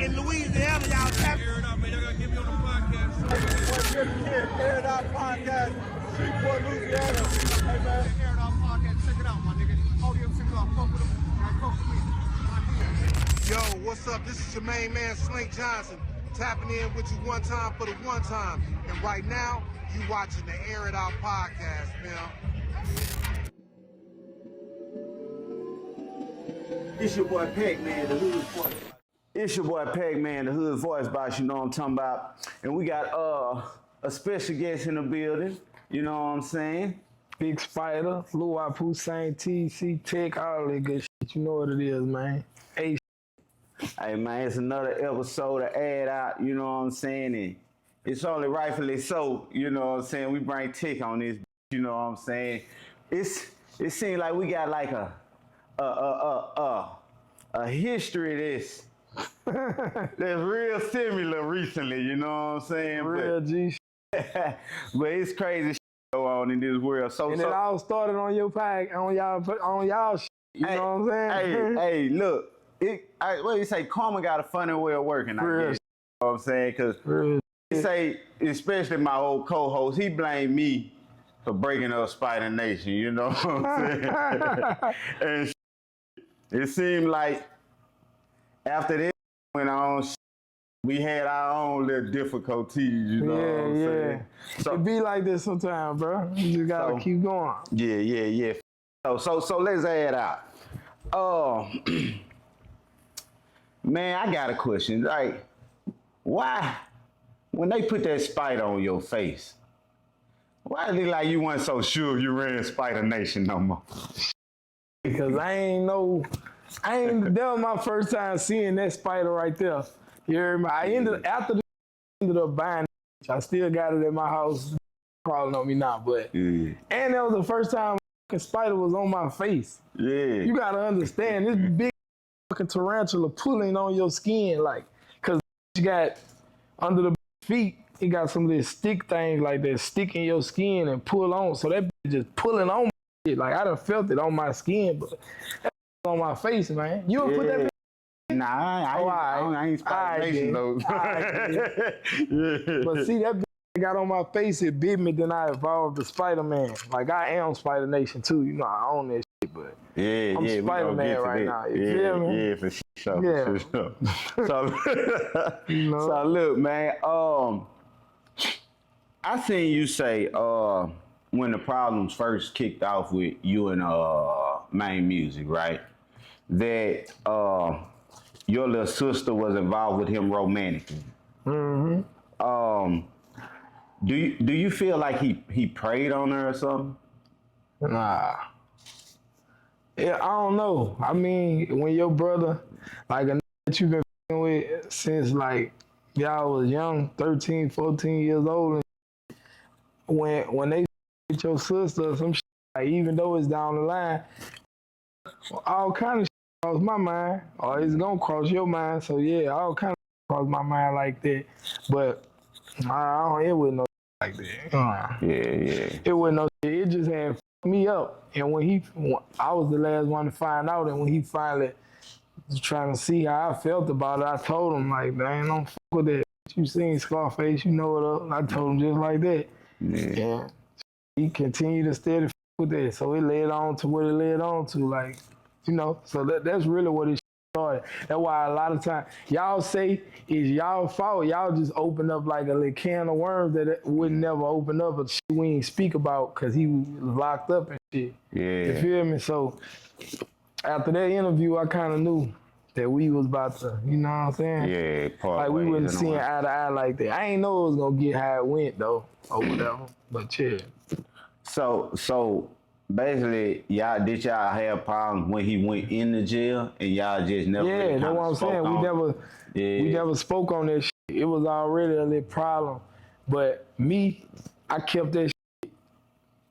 in Louisiana, y'all tap. Air it out, man. Y'all gotta get me on the podcast. Air it out podcast. Shreveport, Louisiana. Hey, man. Air it out podcast. Check it out, my nigga. Audio check it out. Fuck with them. Fuck with me. Yo, what's up? This is your main man, Slink Johnson, tapping in with you one time for the one time. And right now, you watching the Air It Out podcast, man. It's your boy Pac Man, the Hood Voice. It's your boy Pac Man, the Hood Voice box, you know what I'm talking about. And we got a special guest in the building, you know what I'm saying? Big Spider, Blue Cosign, TEC, TEC, all that good shit. You know what it is, man. Hey, man, it's another episode of Air It Out, you know what I'm saying? And it's only rightfully so, you know what I'm saying? We bring TEC on this, you know what I'm saying? It seems like we got like a history of this that's real similar recently, you know what I'm saying? real G shit. But it's crazy shit go on in this world. And it all started on your pack, on y'all shit. You know what I'm saying? Hey, look. What do you say? Karma got a funny way of working, I guess. You know what I'm saying? Because they say, especially my old co-host, he blamed me for breaking up Spider Nation, you know what I'm saying? And it seemed like after this went on, we had our own little difficulties, you know what I'm saying? So, it be like this sometimes, bro. You just gotta keep going. Yeah. So let's add out. Man, I got a question. Like, why, when they put that spider on your face, why is it like you weren't so sure you ran Spider Nation no more? Because that was my first time seeing that spider right there. You heard me? After the ended up buying it, I still got it at my house, crawling on me now, but, and that was the first time a spider was on my face. Yeah. You gotta understand, this big fucking tarantula pulling on your skin, like, cause you got under the feet, it got some of these stick things like that stick in your skin and pull on. So that just pulling on me. Like I done felt it on my skin, but that on my face, man. You don't put that. Nah, I ain't Spider Nation though. But see, that got on my face, it bit me, then I evolved to Spider-Man. Like I am Spider Nation too, you know, I own that shit, but I'm Spider-Man right now. You feel me? Yeah, for sure. So look, man, I seen you say when the problems first kicked off with you and Maine Musik, right? That your little sister was involved with him romantically. Do you feel like he preyed on her or something? Nah. Yeah, I don't know. I mean, when your brother, like a nigga that you've been with since like y'all was young, 13, 14 years old, and when they with your sister or some shit, like, even though it's down the line, all kind of shit cross my mind, or it's gonna cross your mind. So yeah, all kind of cross my mind like that. But I don't, it wasn't no like that. Yeah. It wasn't no shit. It just had fucked me up. And when I was the last one to find out, and when he finally was trying to see how I felt about it, I told him, like, man, don't fuck with that. You seen Scarface, you know it up. I told him just like that. Yeah. He continued to steady fuck with that. So it led on to what it led on to, like, you know. So that's really what it started. That's why a lot of times y'all say it's y'all fault. Y'all just open up like a little can of worms that it would never open up, but shit we ain't speak about because he was locked up and shit. Yeah. You feel me? So after that interview, I kind of knew that we was about to, you know what I'm saying? Yeah, like we wasn't seeing eye to eye like that. I ain't know it was gonna get how it went though, or whatever. But yeah. So basically, did y'all have problems when he went in the jail, and y'all just never? Yeah, that's what I'm saying. We never spoke on that shit. It was already a little problem, but me, I kept that shit.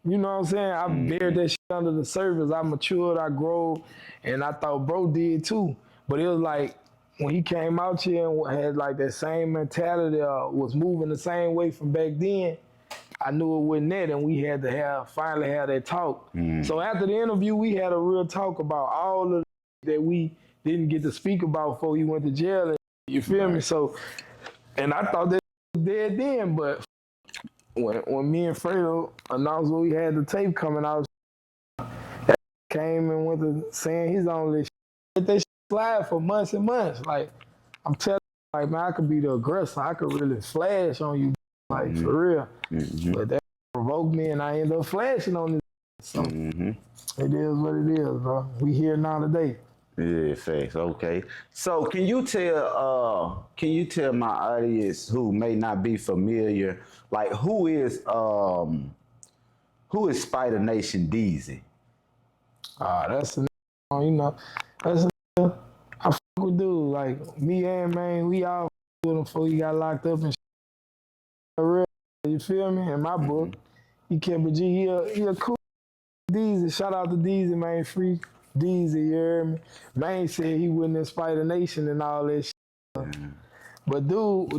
You know what I'm saying? I buried that shit under the surface. I matured, I grew, and I thought bro did too. But it was like when he came out here and had like that same mentality, was moving the same way from back then. I knew it wasn't that, and we had to finally have that talk. So after the interview, we had a real talk about all of that we didn't get to speak about before he went to jail. You feel me? So, and I thought that was dead then, but when me and Fredo announced we had the tape coming out, that came and went to saying his own little shit. Let that shit slide for months and months. Like, I'm telling you, like, man, I could be the aggressor. I could really flash on you, like, for real. But that provoked me, and I ended up flashing on this. So, it is what it is, bro. We here now today. Yeah, facts. Okay. So can you tell my audience who may not be familiar, like who is Spider Nation Deezy? That's a you know, that's a I fuck with dude. Like me and Maine, we all with him before he got locked up and shit. Real, you feel me? In my book, he kept a G. He a cool Deezy. Shout out to Deezy, man. Free Deezy, you heard me? Maine said he wouldn't inspire the nation and all that shit. But dude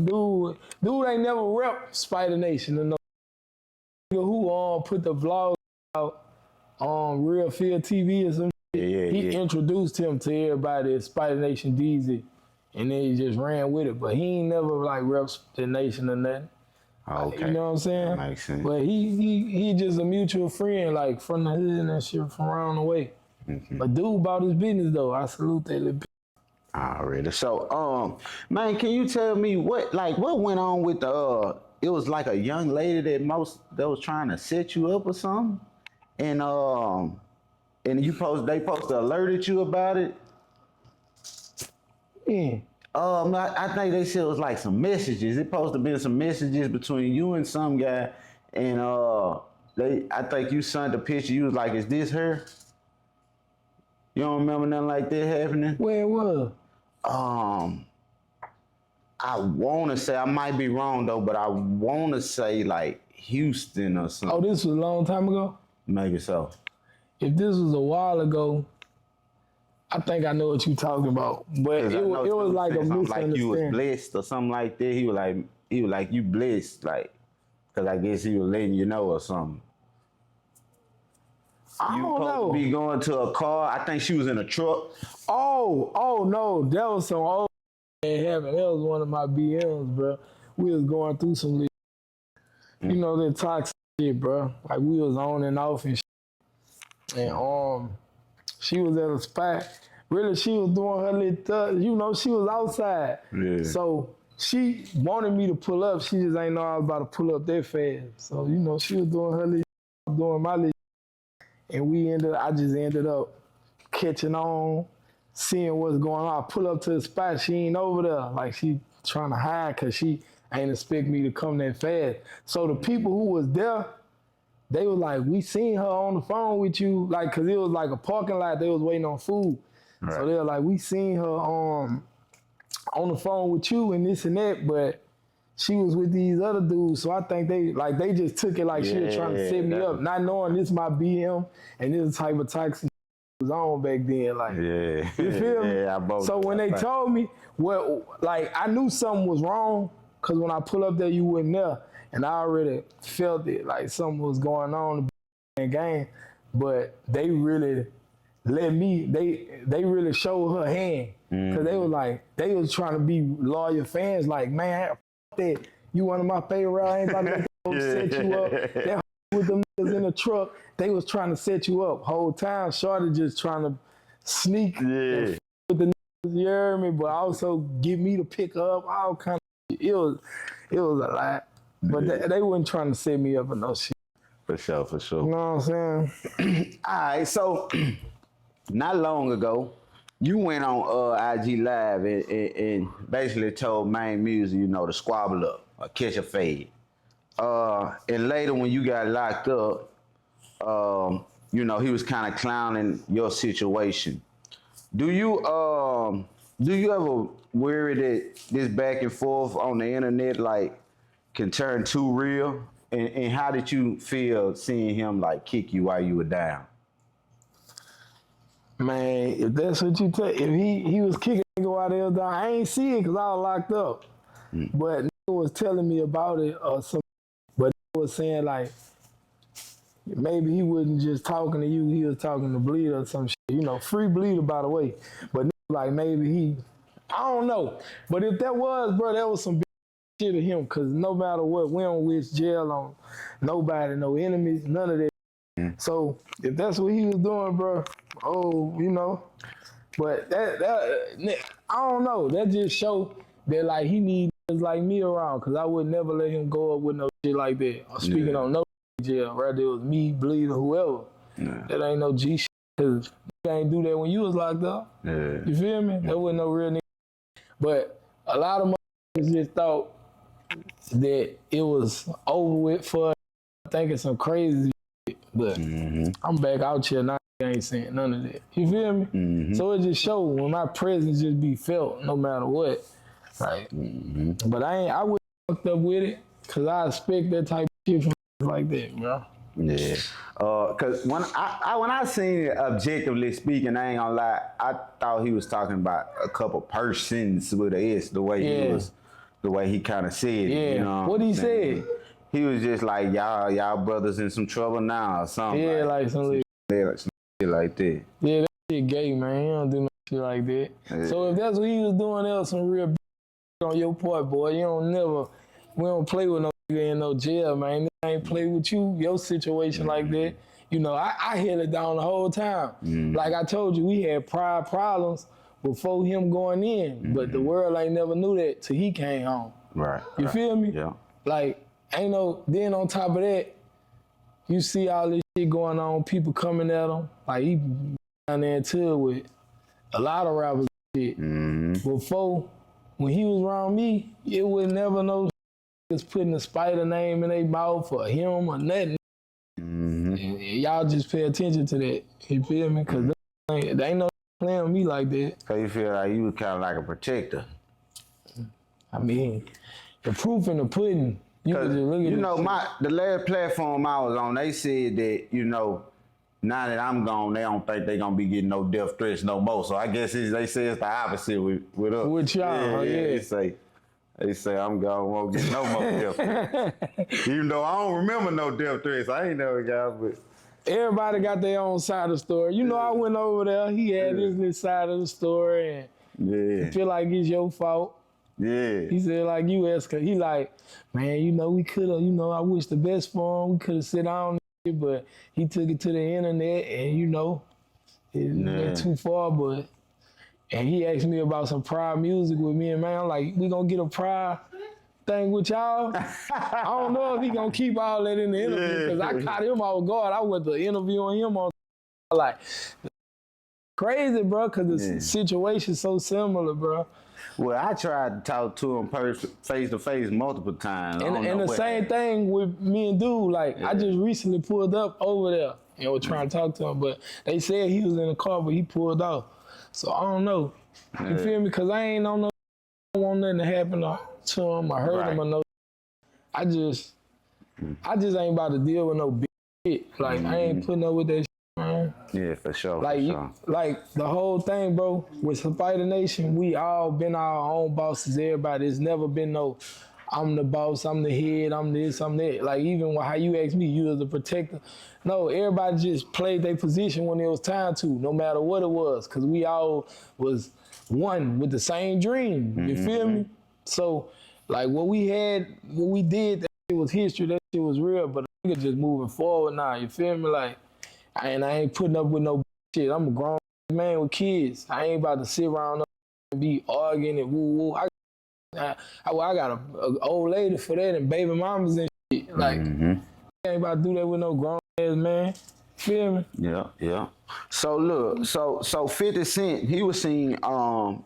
ain't never rep Spider Nation. You know? Who put the vlog out on Real Field TV or some shit. He introduced him to everybody at Spider Nation Deezy, and then he just ran with it. But he ain't never like rep the nation or nothing. Okay. You know what I'm saying? That makes sense. But he just a mutual friend, like from the hood and that shit from around the way. But dude about his business though. I salute that little bitch. Already. So, man, can you tell me what went on with the it was like a young lady that was trying to set you up or something? And they supposed to alerted you about it? Yeah. I think they said it was like some messages. It supposed to be some messages between you and some guy, and I think you sent a picture. You was like, "Is this her?" You don't remember nothing like that happening? Where it was? I want to say, I might be wrong though, but I want to say like Houston or something. Oh, this was a long time ago? Maybe so. If this was a while ago, I think I know what you're talking about. But it was like a misunderstanding. Like you was blessed or something like that. He was like you blessed, like, because I guess he was letting you know or something. I don't know. To be going to a car. I think she was in a truck. Oh no, that was some old that happened. That was one of my BMs, bro. We was going through some little, you know, that toxic shit, bro. Like we was on and off and shit. And she was at a spot. Really, she was doing her little, you know, she was outside. Yeah. So she wanted me to pull up. She just ain't know I was about to pull up that fast. So, you know, she was doing her little, doing my little. And I just ended up catching on, seeing what's going on. I pull up to the spot, she ain't over there. Like she trying to hide because she ain't expect me to come that fast. So the people who was there, they was like, we seen her on the phone with you, like, cause it was like a parking lot, they was waiting on food. Right. So they were like, we seen her on the phone with you and this and that, but she was with these other dudes, so I think they just took it like she was trying to set me up, not knowing this my BM and this type of toxic was on back then. Like, you feel me? Yeah, so when they told me, like I knew something was wrong, cause when I pull up there, you wasn't there, and I already felt it, like something was going on in the game. But they really let me. They really showed her hand, cause they was trying to be loyal fans. Like, man, that you one of my favorite. I ain't about to set you up. That with them niggas in the truck, they was trying to set you up. Whole time, Shorty just trying to sneak with the niggas, you hear me? But also get me to pick up all kind of shit. It was a lot. But they wasn't trying to set me up or no shit. For sure. You know what I'm saying? All right, so not long ago, you went on IG Live and basically told Maine Musik, you know, to squabble up or catch a fade. And later when you got locked up, you know, he was kind of clowning your situation. Do you ever worry that this back and forth on the internet like can turn too real? And how did you feel seeing him like kick you while you were down? Man, if that's what you take, if he was kicking nigga while they was down, I ain't see it because I was locked up. But nigga was telling me about it or something. But nigga was saying like, maybe he wasn't just talking to you, he was talking to Bleeda or some shit. You know, free Bleeda, by the way. But nigga, like maybe he I don't know. But if that was, bro, that was some big shit to him, because no matter what, we don't wish jail on nobody, no enemies, none of that. So if that's what he was doing, bro, you know. But that I don't know. That just show that, like, he need niggas like me around, because I would never let him go up with no shit like that. Or speaking on no jail, right? It was me, Bleeda, whoever. That ain't no G shit, because you ain't do that when you was locked up. You feel me? That wasn't no real nigga. But a lot of motherfuckers just thought that it was over with for thinking some crazy shit. But I'm back out here now. I ain't saying none of that. You feel me? So it just showed when my presence just be felt no matter what. Like, but I wouldn't fucked up with it, because I expect that type of shit from like that, bro. Yeah. Cause when I seen it, objectively speaking, I ain't gonna lie, I thought he was talking about a couple persons with an S, the way he kind of said it. You know what he said? He was just like, y'all brothers in some trouble now or something. Yeah, like some shit like that. Yeah, that shit gay, man. He don't do no shit like that. Yeah. So if that's what he was doing, that was some real on your part, boy. We don't play with no nigga in no jail, man. They ain't play with you, your situation like that. You know, I held it down the whole time. Like I told you, we had prior problems before him going in, but the world ain't never knew that till he came home. Right. You feel me? Yeah. Like, then on top of that, you see all this shit going on, people coming at him. Like, he down there into it with a lot of rappers and shit. Before, when he was around me, it was never no just putting a spider name in their mouth or him or nothing. And y'all just pay attention to that. You feel me? Because they ain't no playing with me like that. So you feel like you was kind of like a protector? I mean, the proof in the pudding. You could just look at you know, the last platform I was on, they said that, you know, now that I'm gone, they don't think they gonna be getting no death threats no more. So I guess they say it's the opposite with us. With y'all, yeah. They say I'm gone, won't get no more death threats. Even though I don't remember no death threats, I ain't never got, but. Everybody got their own side of the story. You know, I went over there, he had his side of the story, and you feel like it's your fault. Yeah. He said, like, you asked, he like, man, you know, we could have, you know, I wish the best for him. We could have sit down, but he took it to the internet, and, you know, it went too far, but, and he asked me about some Pride music with me, and man, I'm like, we gonna get a Pride thing with y'all? I don't know if he gonna keep all that in the interview, because I caught him off guard. I went to interviewing him on, like, crazy, bro, because the situation's so similar, bro. Well, I tried to talk to him face to face multiple times. And the same thing with me and dude. Like, I just recently pulled up over there and was trying to talk to him, but they said he was in the car, but he pulled off. So I don't know. You feel me? Because I don't want nothing to happen to him or hurt him or no. I just ain't about to deal with no big shit. Like, I ain't putting up with that shit, man. Yeah, for sure. Like the whole thing, bro, with Spider Nation, we all been our own bosses, everybody. It's never been no, I'm the boss, I'm the head, I'm this, I'm that. Like, even how you asked me, you was the protector. No, everybody just played their position when it was time to, no matter what it was, because we all was one with the same dream. You feel me? So, like, what we did, that shit was history, that shit was real, but I think just moving forward now, you feel me? Like, I ain't putting up with no shit. I'm a grown man with kids. I ain't about to sit around and be arguing and woo-woo. I got an old lady for that and baby mamas and shit. Like, I ain't about to do that with no grown ass man. Feel me? Yeah. So look, so 50 Cent, he was seen,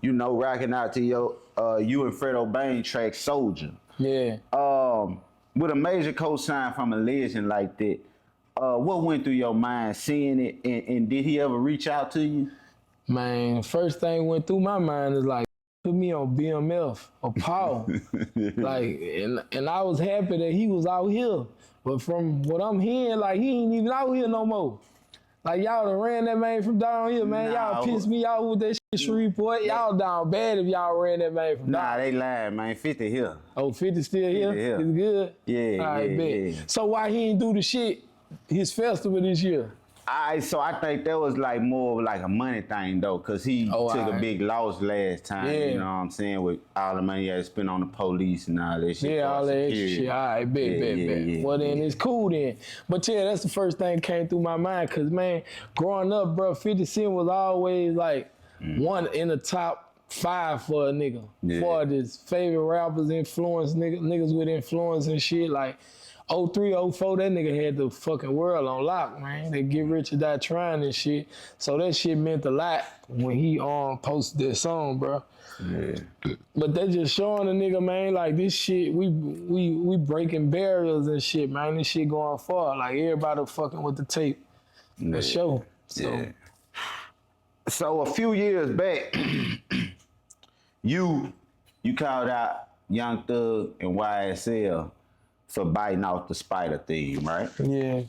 you know, rocking out to you and Fredo Bang track Soldier. Yeah. With a major cosign from a legend like that, what went through your mind seeing it, and did he ever reach out to you? Man, first thing went through my mind is like, put me on BMF or Paul. Like, and I was happy that he was out here. But from what I'm hearing, like, he ain't even out here no more. Like, y'all done ran that man from down here, man. Y'all pissed me out with that shit, Shreveport. Y'all down bad if y'all ran that man from down here. Nah, they lying, man. 50 here. Oh, 50 still here? It's good? Yeah, all right, bet. So why he ain't do the shit, his festival this year? So I think that was like more of like a money thing though, cause he took a big loss last time. Yeah. You know what I'm saying? With all the money he had to spend on the police and all that shit. Yeah, all that extra shit. All right, bet. Well then it's cool then. But yeah, that's the first thing that came through my mind, cause man, growing up, bro, 50 Cent was always like one in the top 5 for a nigga. For his favorite rappers, influence niggas with influence and shit. Like 03, 04, that nigga had the fucking world on lock, man. They Get Rich or Die Trying and shit. So that shit meant a lot when he posted that song, bro. Yeah. But they just showing a nigga, man, like this shit, we breaking barriers and shit, man. This shit going far. Like everybody fucking with the tape. The show. So a few years back, you called out Young Thug and YSL for biting off the spider theme, right? Yeah.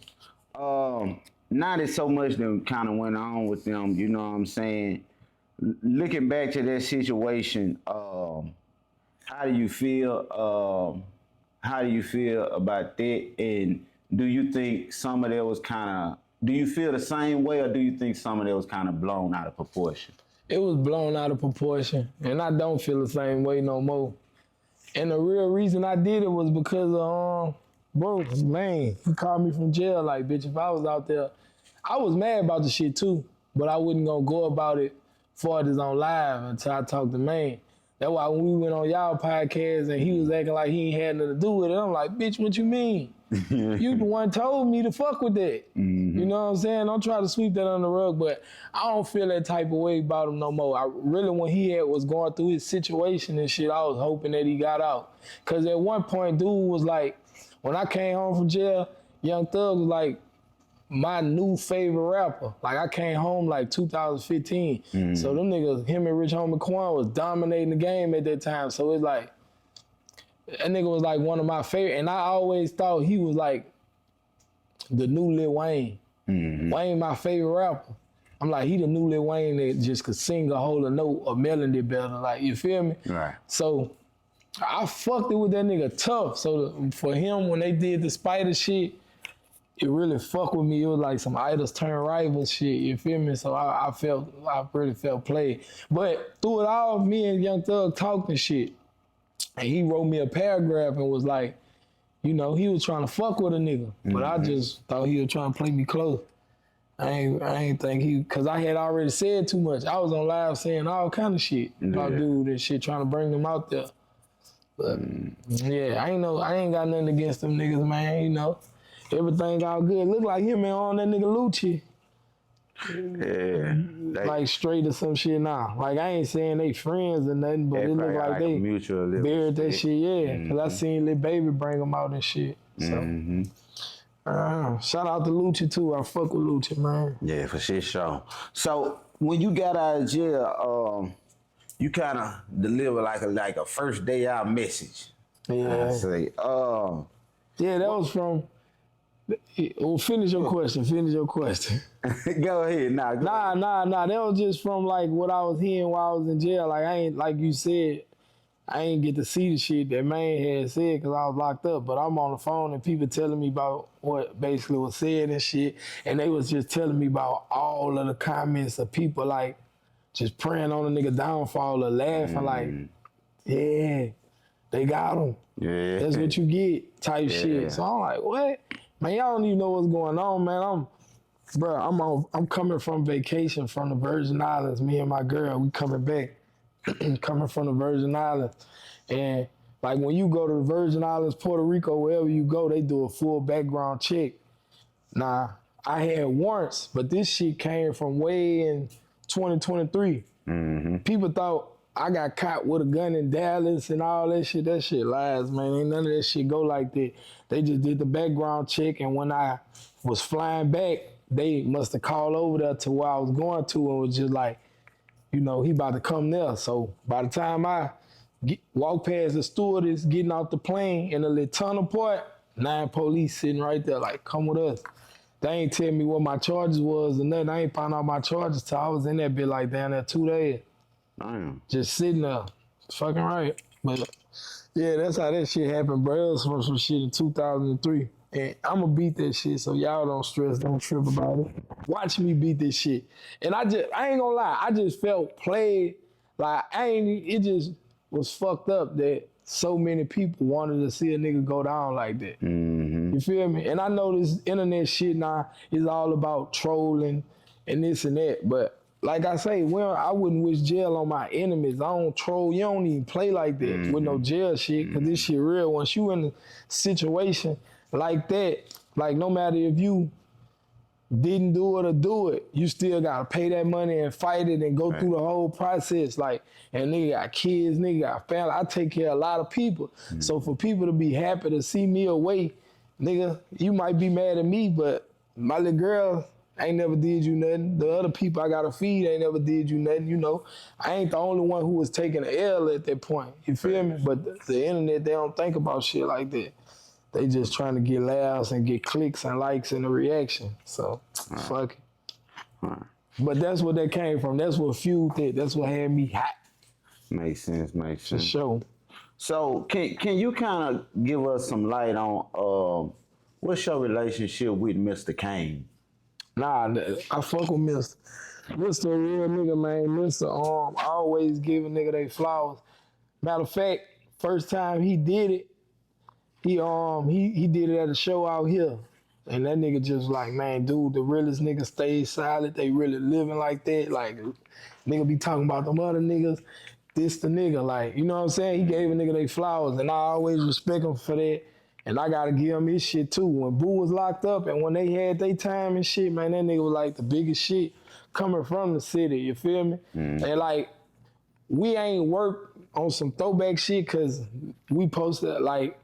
Not that so much that kind of went on with them, you know what I'm saying? Looking back to that situation, how do you feel? How do you feel about that? And do you think some of that was kind of, do you feel the same way, or do you think some of that was kind of blown out of proportion? It was blown out of proportion, and I don't feel the same way no more. And the real reason I did it was because of, bro, man, he called me from jail. Like, bitch, if I was out there, I was mad about the shit too, but I wasn't gonna go about it for this on live until I talked to Maine. That's why when we went on y'all podcast and he was acting like he ain't had nothing to do with it, I'm like, bitch, what you mean? You the one told me to fuck with that. You know what I'm saying? Don't try to sweep that under the rug, but I don't feel that type of way about him no more. I really, when he was going through his situation and shit, I was hoping that he got out. Cause at one point, dude was like, when I came home from jail, Young Thug was like my new favorite rapper. Like I came home like 2015. So them niggas, him and Rich Homie Quan was dominating the game at that time. So it's like, that nigga was like one of my favorite, and I always thought he was like the new Lil Wayne. Wayne my favorite rapper. I'm like, he the new Lil Wayne that just could sing or hold a note or melody better. Like, you feel me? Right. So I fucked it with that nigga tough. So for him, when they did the spider shit, it really fucked with me. It was like some idols turn rivals shit, you feel me? So I really felt played. But through it all, me and Young Thug talked and shit. And he wrote me a paragraph and was like, you know, he was trying to fuck with a nigga, but I just thought he was trying to play me close. I ain't think cause I had already said too much. I was on live saying all kind of shit about dude and shit, trying to bring them out there. But yeah, I ain't got nothing against them niggas, man, you know. Everything all good. Look like him and on that nigga Lucci. Yeah. Like straight or some shit now. Like I ain't saying they friends or nothing, but it look like they buried that shit, Cause I seen Lil Baby bring them out and shit. So shout out to Lucci too. I fuck with Lucci, man. Yeah, for shit show. So when you got out of jail, you kind of deliver like a first day out message. Yeah. I say, yeah, that was from. Well, finish your question. Go ahead. Nah. That was just from like what I was hearing while I was in jail. Like I ain't, like you said, I ain't get to see the shit that Maine had said because I was locked up. But I'm on the phone and people telling me about what basically was said and shit. And they was just telling me about all of the comments of people like just praying on the nigga downfall or laughing like, yeah, they got him. Yeah, that's what you get type shit. So I'm like, what? Man, y'all don't even know what's going on, man. I'm coming from vacation from the Virgin Islands. Me and my girl, we coming back, coming from the Virgin Islands. And like when you go to the Virgin Islands, Puerto Rico, wherever you go, they do a full background check. Nah, I had warrants, but this shit came from way in 2023. People thought I got caught with a gun in Dallas and all that shit. That shit lies, man. Ain't none of that shit go like that. They just did the background check, and when I was flying back, they must have called over there to where I was going to and was just like, you know, he about to come there. So by the time I walk past the stewardess getting off the plane in a little tunnel part, 9 police sitting right there like, come with us. They ain't tell me what my charges was or nothing. I ain't found out my charges till I was in that bit like down there 2 days. Damn. Just sitting there. Fucking right. But yeah, that's how that shit happened, bro. It was from some shit in 2003. And I'ma beat that shit, so y'all don't stress, don't trip about it. Watch me beat this shit. And I ain't gonna lie, I just felt played. Like, it just was fucked up that so many people wanted to see a nigga go down like that. You feel me? And I know this internet shit now is all about trolling and this and that, but like I say, I wouldn't wish jail on my enemies. I don't troll. You don't even play like that with no jail shit, because this shit real. Once you in a situation like that, like no matter if you didn't do it or do it, you still gotta pay that money and fight it and go through the whole process. Like, and nigga got kids, nigga got family. I take care of a lot of people. So for people to be happy to see me away, nigga, you might be mad at me, but my little girl ain't never did you nothing. The other people I gotta feed ain't never did you nothing, you know. I ain't the only one who was taking an L at that point, you feel me? But the internet, they don't think about shit like that. They just trying to get laughs and get clicks and likes and a reaction. So, fuck it. But that's what that came from. That's what fueled it. That's what had me hot. Makes sense. For sure. So, can you kind of give us some light on what's your relationship with Mr. Kane? Nah, I fuck with Mr. Mr. a real nigga, man. Mr. Always give a nigga they flowers. Matter of fact, first time he did it, he did it at a show out here. And that nigga just like, man, dude, the realest nigga stay silent. They really living like that. Like, nigga be talking about them other niggas. This the nigga, like, you know what I'm saying? He gave a nigga they flowers, and I always respect him for that. And I gotta give him his shit too. When Boo was locked up and when they had their time and shit, man, that nigga was like the biggest shit coming from the city, you feel me? And like, we ain't worked on some throwback shit because we posted, like,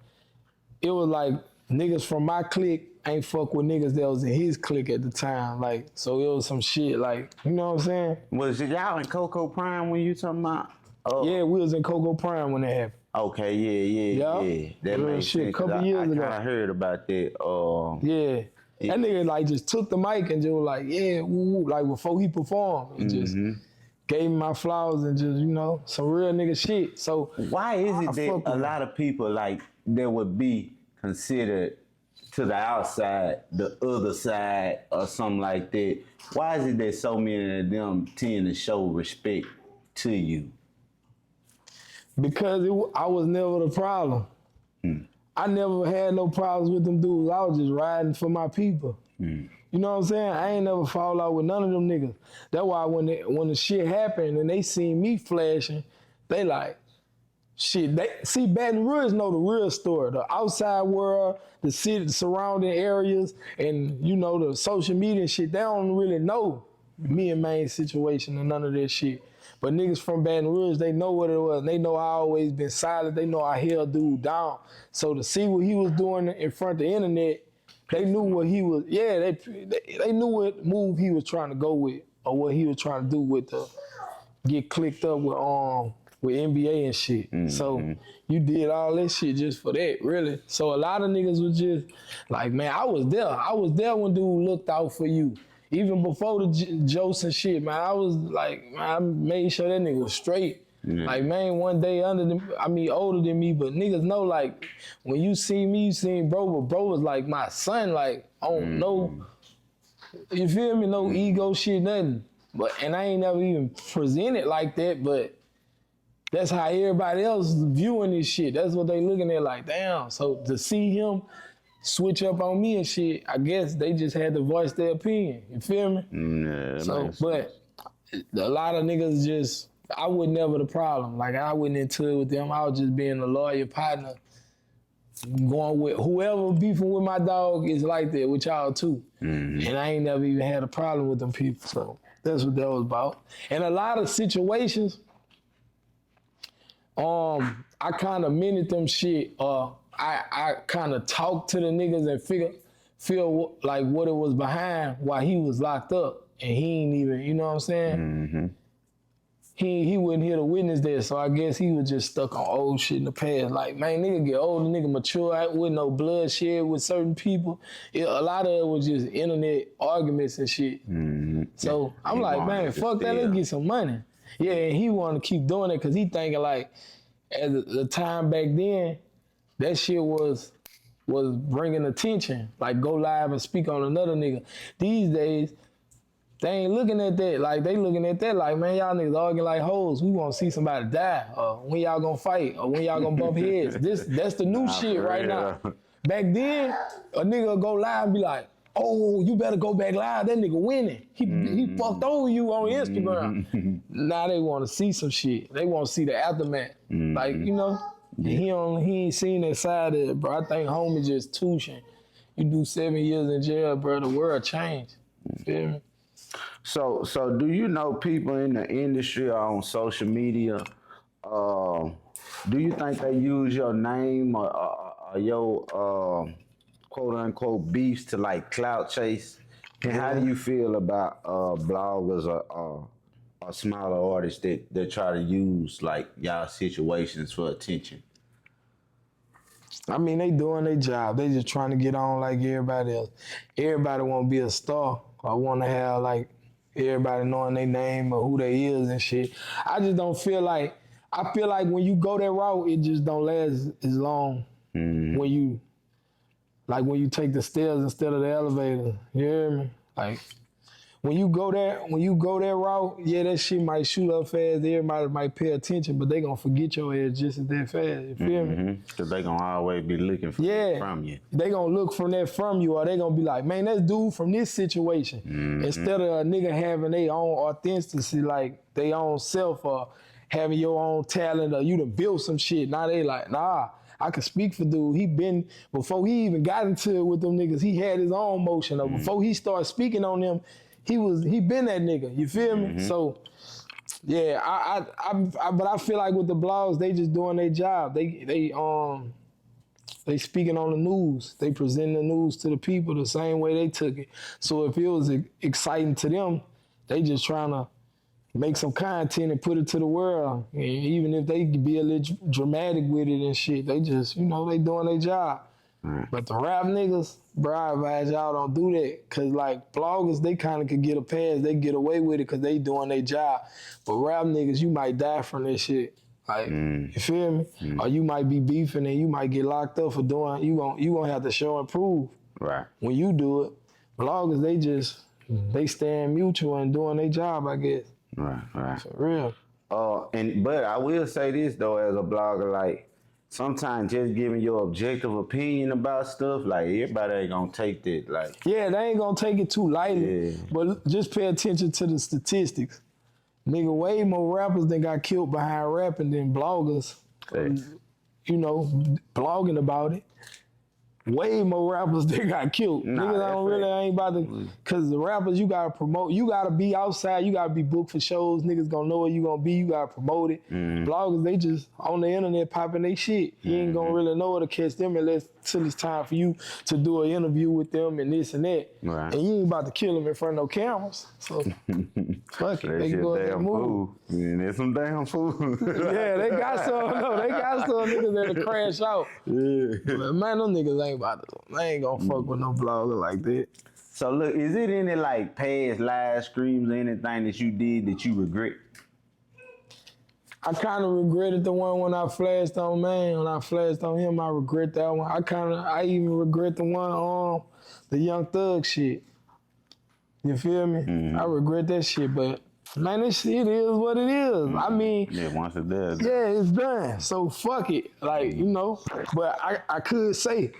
it was like niggas from my clique ain't fuck with niggas that was in his clique at the time. Like, so it was some shit, like, you know what I'm saying? Was y'all in Coco Prime when you talking about? Yeah, we was in Coco Prime when that happened. Okay, yeah. That Real makes shit, sense. couple years ago. I kinda heard about that. That nigga like just took the mic and just was like, yeah, woo, woo, like before he performed. He just gave me my flowers and just, you know, some real nigga shit. So why is it that a lot of people like that would be considered to the outside, the other side, or something like that? Why is it that so many of them tend to show respect to you? Because I was never the problem. I never had no problems with them dudes. I was just riding for my people. You know what I'm saying? I ain't never fall out with none of them niggas. That's why when the shit happened and they seen me flashing, they like, shit, they see Baton Rouge know the real story. The outside world, the city, the surrounding areas, and you know, the social media and shit, they don't really know me and Maine's situation and none of that shit. But niggas from Baton Rouge, they know what it was. They know I always been silent. They know I held dude down. So to see what he was doing in front of the internet, they knew what he was, they knew what move he was trying to go with or what he was trying to do with the get clicked up with NBA and shit. So you did all that shit just for that, really. So a lot of niggas was just like, man, I was there. I was there when dude looked out for you. Even before the jokes and shit, man, I was like, man, I made sure that nigga was straight. Like, man, one day older than me, but niggas know, like, when you see me, you seen bro, but bro was like my son, like, I don't know, you feel me, no ego shit, nothing. And I ain't never even presented like that, but that's how everybody else viewing this shit. That's what they looking at, like, damn. So to see him switch up on me and shit, I guess they just had to voice their opinion. You feel me? But a lot of niggas just, I was never the problem. Like, I wasn't into it with them. I was just being a loyal partner, going with whoever beefing with my dog is like that with y'all too. And I ain't never even had a problem with them people. So that's what that was about. And a lot of situations, I kind of minute them shit. I kind of talked to the niggas and feel like what it was behind while he was locked up, and he ain't even, you know what I'm saying? He wasn't here to witness that, so I guess he was just stuck on old shit in the past. Like, man, nigga get older, nigga mature, with no bloodshed with certain people. A lot of it was just internet arguments and shit. So I'm like, man, fuck that, let's get some money. Yeah, and he wanted to keep doing it because he thinking like, at the time back then, that shit was was bringing attention, like go live and speak on another nigga. These days, they ain't looking at that. Like, they looking at that like, man, y'all niggas arguing like hoes. We want to see somebody die, or when y'all gonna fight, or when y'all gonna bump heads. That's the new shit right now. Back then, a nigga go live and be like, oh, you better go back live. That nigga winning. He fucked over you on Instagram. Now they want to see some shit. They want to see the aftermath. Like, you know, he ain't seen that side of it, bro. I think homie just touching. You do 7 years in jail, bro. The world changed. You feel me? So do you know people in the industry or on social media? Do you think they use your name or your quote unquote beefs to like clout chase? And how do you feel about bloggers or smaller artists that try to use like y'all situations for attention? I mean, they doing their job. They just trying to get on like everybody else. Everybody want to be a star or want to have like everybody knowing their name or who they is and shit. I just don't feel like, I feel like when you go that route, it just don't last as long when you take the stairs instead of the elevator. You hear me? Like, when you go that route, yeah, that shit might shoot up fast. Everybody might pay attention, but they gonna forget your ass just as that fast. You feel me? Cause they gonna always be looking for from you. They gonna look from that from you, or they gonna be like, man, that's dude from this situation. Instead of a nigga having their own authenticity, like their own self, or having your own talent, or you done built some shit. Now they like, nah, I can speak for dude. Before he even got into it with them niggas, he had his own motion. Or before he started speaking on them, he been that nigga. You feel me? So, yeah, but I feel like with the blogs, they just doing their job. They speaking on the news. They presenting the news to the people the same way they took it. So if it was exciting to them, they just trying to make some content and put it to the world. And even if they be a little dramatic with it and shit, they just, you know, they doing their job. But the rap niggas, bro, I advise y'all don't do that. Cause like bloggers, they kind of could get a pass. They get away with it cause they doing their job. But rap niggas, you might die from this shit. Like, you feel me? Or you might be beefing and you might get locked up for doing, you gonna have to show and prove. Right. When you do it. Bloggers, they staying mutual and doing their job, I guess. Right. For real. But I will say this though, as a blogger, like sometimes just giving your objective opinion about stuff, like everybody ain't gonna take that. Like, yeah, they ain't gonna take it too lightly. Yeah. But just pay attention to the statistics. Nigga, way more rappers than got killed behind rapping than bloggers. You know, blogging about it. Way more rappers that got killed. Niggas ain't about to, cause the rappers, you gotta promote, you gotta be outside, you gotta be booked for shows, niggas gonna know where you gonna be, you gotta promote it. Bloggers, they just on the internet popping they shit. You ain't gonna really know where to catch them unless till it's time for you to do an interview with them and this and that. Right. And you ain't about to kill them in front of no cameras. So, fuck it, they can go ahead and move. Man, there's some damn food. Yeah, they got some niggas that'll crash out. Yeah. But man, them niggas ain't they ain't gonna fuck with no blogger like that. So look, is it any like past live streams or anything that you did that you regret? I kind of regretted the one when I flashed on Man. When I flashed on him, I regret that one. I even regret the one on the Young Thug shit. You feel me? I regret that shit, but man, this shit is what it is. I mean, yeah, once it's done. Yeah, it's done. So fuck it. Like, you know, but I could say,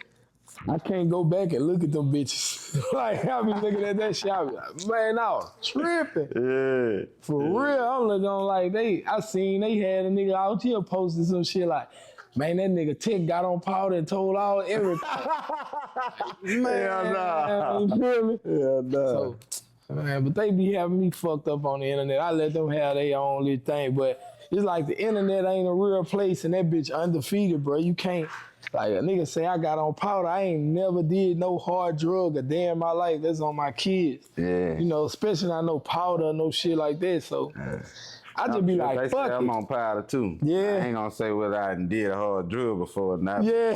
I can't go back and look at them bitches. Like, I be looking at that shit, I be like, man, I was tripping. Yeah. For real, I'm looking on like, I seen they had a nigga out here posting some shit like, man, that nigga TEC got on powder and told all everything. Man, nah. You feel me? Yeah, nah. So, man, but they be having me fucked up on the internet. I let them have their own little thing, but it's like the internet ain't a real place and that bitch undefeated, bro. You can't, like a nigga say I got on powder, I ain't never did no hard drug a day in my life. That's on my kids. Yeah. You know, especially I know powder, no shit like that, so. Yeah. I just be like, fuck it. I'm on powder too. Yeah. I ain't gonna say whether I did a hard drug before or not. Yeah.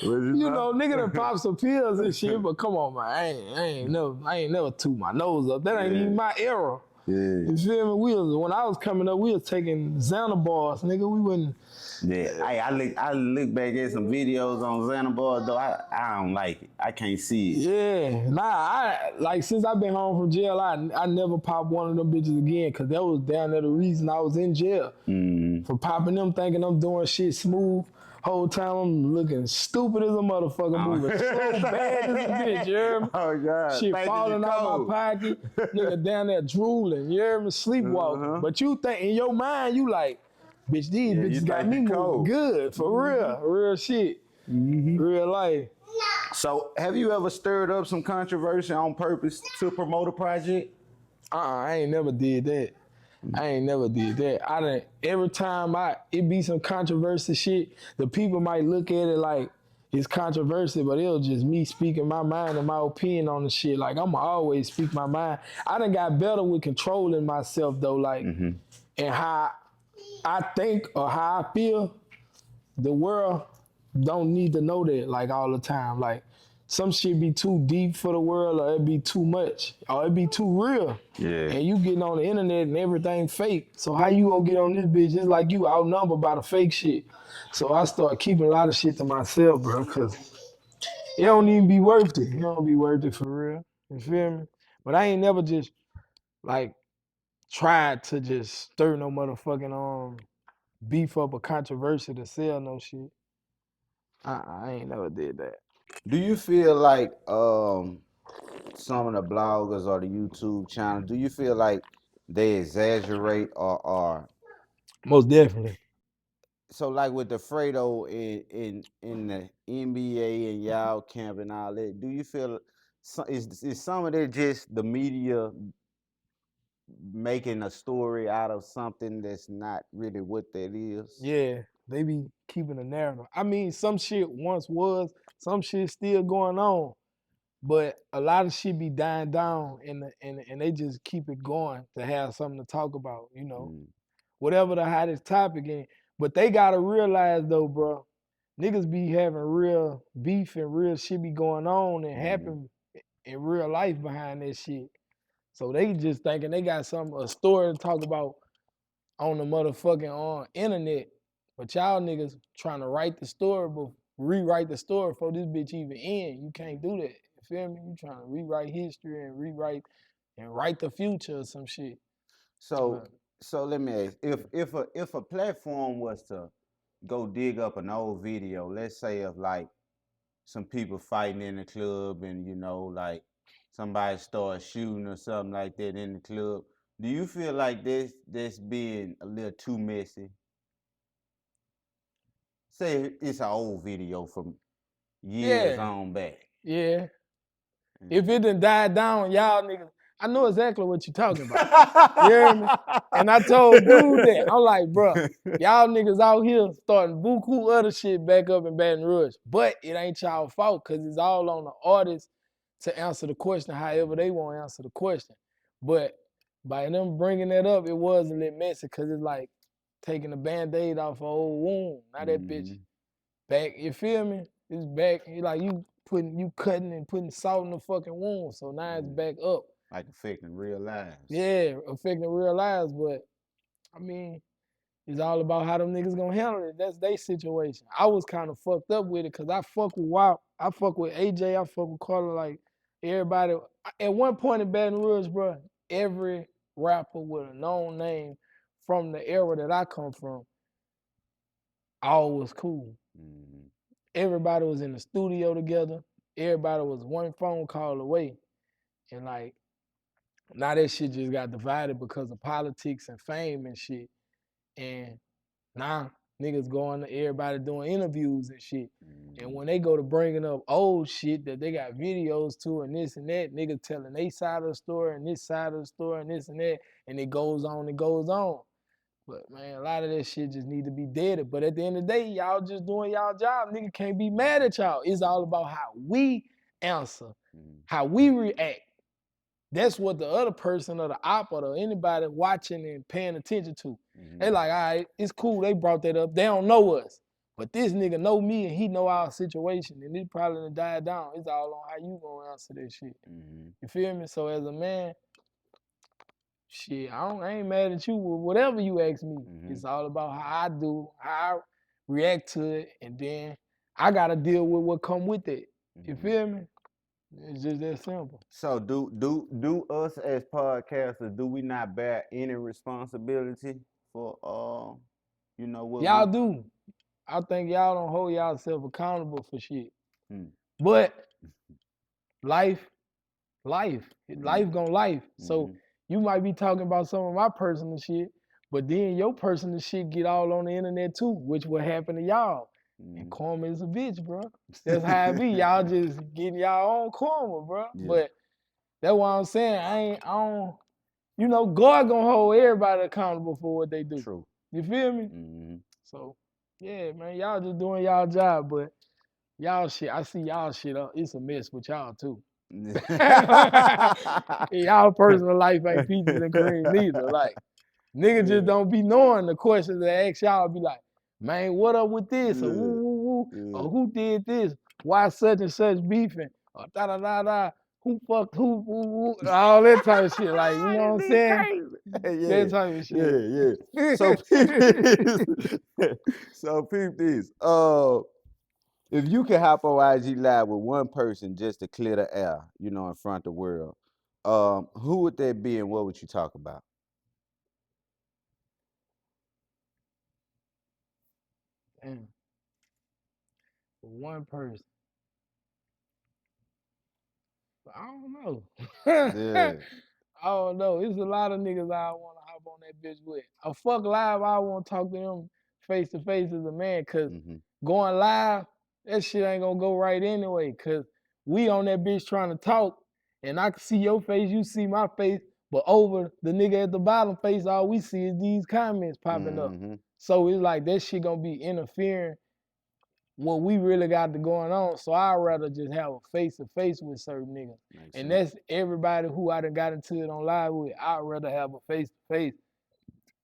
you know, nigga done pop some pills and shit, but come on, man. I ain't never toot my nose up. That ain't even my era. Yeah. You feel me? When I was coming up, we was taking Xana bars, nigga. We wasn't, Yeah, I look back at some videos on Xanabar though. I don't like it. I can't see it. Yeah, since I've been home from jail, I never popped one of them bitches again, cause that was down there the reason I was in jail. For popping them, thinking I'm doing shit smooth. Whole time I'm looking stupid as a motherfucker, moving so bad as a bitch, you hear me? Oh God, Shit falling out my pocket, nigga down there drooling, you hear me? Sleepwalking. But you think in your mind, you like, bitch, these bitches got me moving good, for real shit, real life. So, have you ever stirred up some controversy on purpose to promote a project? I ain't never did that. Every time it be some controversy shit, the people might look at it like it's controversy, but it'll just me speaking my mind and my opinion on the shit. Like, I'ma always speak my mind. I done got better with controlling myself though, like, and how I think or how I feel. The world don't need to know that like all the time. Like, some shit be too deep for the world, or it be too much, or it be too real. Yeah. And you getting on the internet and everything fake. So how you gonna get on this bitch? It's like you outnumbered by the fake shit. So I start keeping a lot of shit to myself, bro, cause it don't even be worth it. It don't be worth it for real. You feel me? But I ain't never just like tried to just stir no motherfucking beef up a controversy to sell no shit. I ain't never did that. Do you feel like some of the bloggers or the YouTube channels, do you feel like they exaggerate or Most definitely. so like with the Fredo in the NBA and y'all camp and all that, do you feel is some of it just the media making a story out of something that's not really what that is? Yeah, they be keeping a narrative. I mean, some shit once was, some shit still going on, but a lot of shit be dying down, and they just keep it going to have something to talk about, you know, whatever the hottest topic is. But they gotta realize though, bro, niggas be having real beef and real shit be going on and happen in real life behind that shit. So they just thinking they got a story to talk about on the motherfucking internet, but y'all niggas trying to write the story, but rewrite the story before this bitch even end. You can't do that. You feel me? You trying to rewrite history and write the future or some shit. So let me ask, if a platform was to go dig up an old video, let's say of like some people fighting in the club and you know like somebody starts shooting or something like that in the club, do you feel like this being a little too messy? Say it's an old video from years on back. Yeah. If it done died down, y'all niggas, I know exactly what you're talking about. You hear me? And I told dude that. I'm like, bro, y'all niggas out here starting buku other shit back up in Baton Rouge. But it ain't y'all fault, because it's all on the artist to answer the question however they want to answer the question. But by them bringing that up, it was a little messy, because it's like taking a Band-Aid off an old wound. Now that bitch back, you feel me? It's back, like you cutting and putting salt in the fucking wound, so now it's back up. Like affecting real lives. Yeah, affecting real lives, but I mean, it's all about how them niggas gonna handle it. That's their situation. I was kind of fucked up with it, because I fuck with WAP, I fuck with AJ, I fuck with Carter, like everybody. At one point in Baton Rouge, bro, every rapper with a known name from the era that I come from, all was cool. Everybody was in the studio together. Everybody was one phone call away. And like, now that shit just got divided because of politics and fame and shit. And now niggas going to everybody doing interviews and shit. And when they go to bringing up old shit that they got videos to and this and that, niggas telling they side of the story and this side of the story and this and that, and it goes on and goes on. But man, a lot of that shit just need to be dead. But at the end of the day, y'all just doing y'all job. Nigga can't be mad at y'all. It's all about how we answer, how we react. That's what the other person or the op or anybody watching and paying attention to. They like, all right, it's cool. They brought that up. They don't know us. But this nigga know me and he know our situation. And it probably done died down. It's all on how you gonna answer that shit. You feel me? So as a man, shit, I ain't mad at you with whatever you ask me. It's all about how I do, how I react to it, and then I gotta deal with what come with it. You feel me? It's just that simple. So do us as podcasters, do we not bear any responsibility for you know what Y'all do. I think y'all don't hold y'allself accountable for shit. Hmm. But life gonna life. So you might be talking about some of my personal shit, but then your personal shit get all on the internet too, which will happen to y'all. And karma is a bitch, bro. That's how it be. Y'all just getting y'all own karma, bro. Yeah. But that's why I'm saying I don't. You know, God gonna hold everybody accountable for what they do. True. You feel me? So, yeah, man, y'all just doing y'all job, but y'all shit, I see y'all shit up. It's a mess with y'all too. Y'all personal life ain't peaches and cream neither. Like, niggas just don't be knowing the questions they ask y'all. Be like, man, what up with this? Or woo, woo, woo. Or who did this? Why such and such beefing? Or da da da da. Who fucked who? Woo, woo. All that type of shit. Like, you know what I'm saying? That type of shit. Yeah. So peep this. So peep this. If you could hop on IG Live with one person just to clear the air, you know, in front of the world, who would that be and what would you talk about? Damn. One person. I don't know. Yeah. I don't know. It's a lot of niggas I want to hop on that bitch with. A fuck live, I want to talk to them face to face as a man, cause going live, that shit ain't gonna go right anyway. Cause we on that bitch trying to talk, and I can see your face, you see my face, but over the nigga at the bottom face, all we see is these comments popping up. So it's like that shit gonna be interfering what we really got going on. So I'd rather just have a face-to-face with certain niggas. And that's everybody who I done got into it on live with. I'd rather have a face-to-face.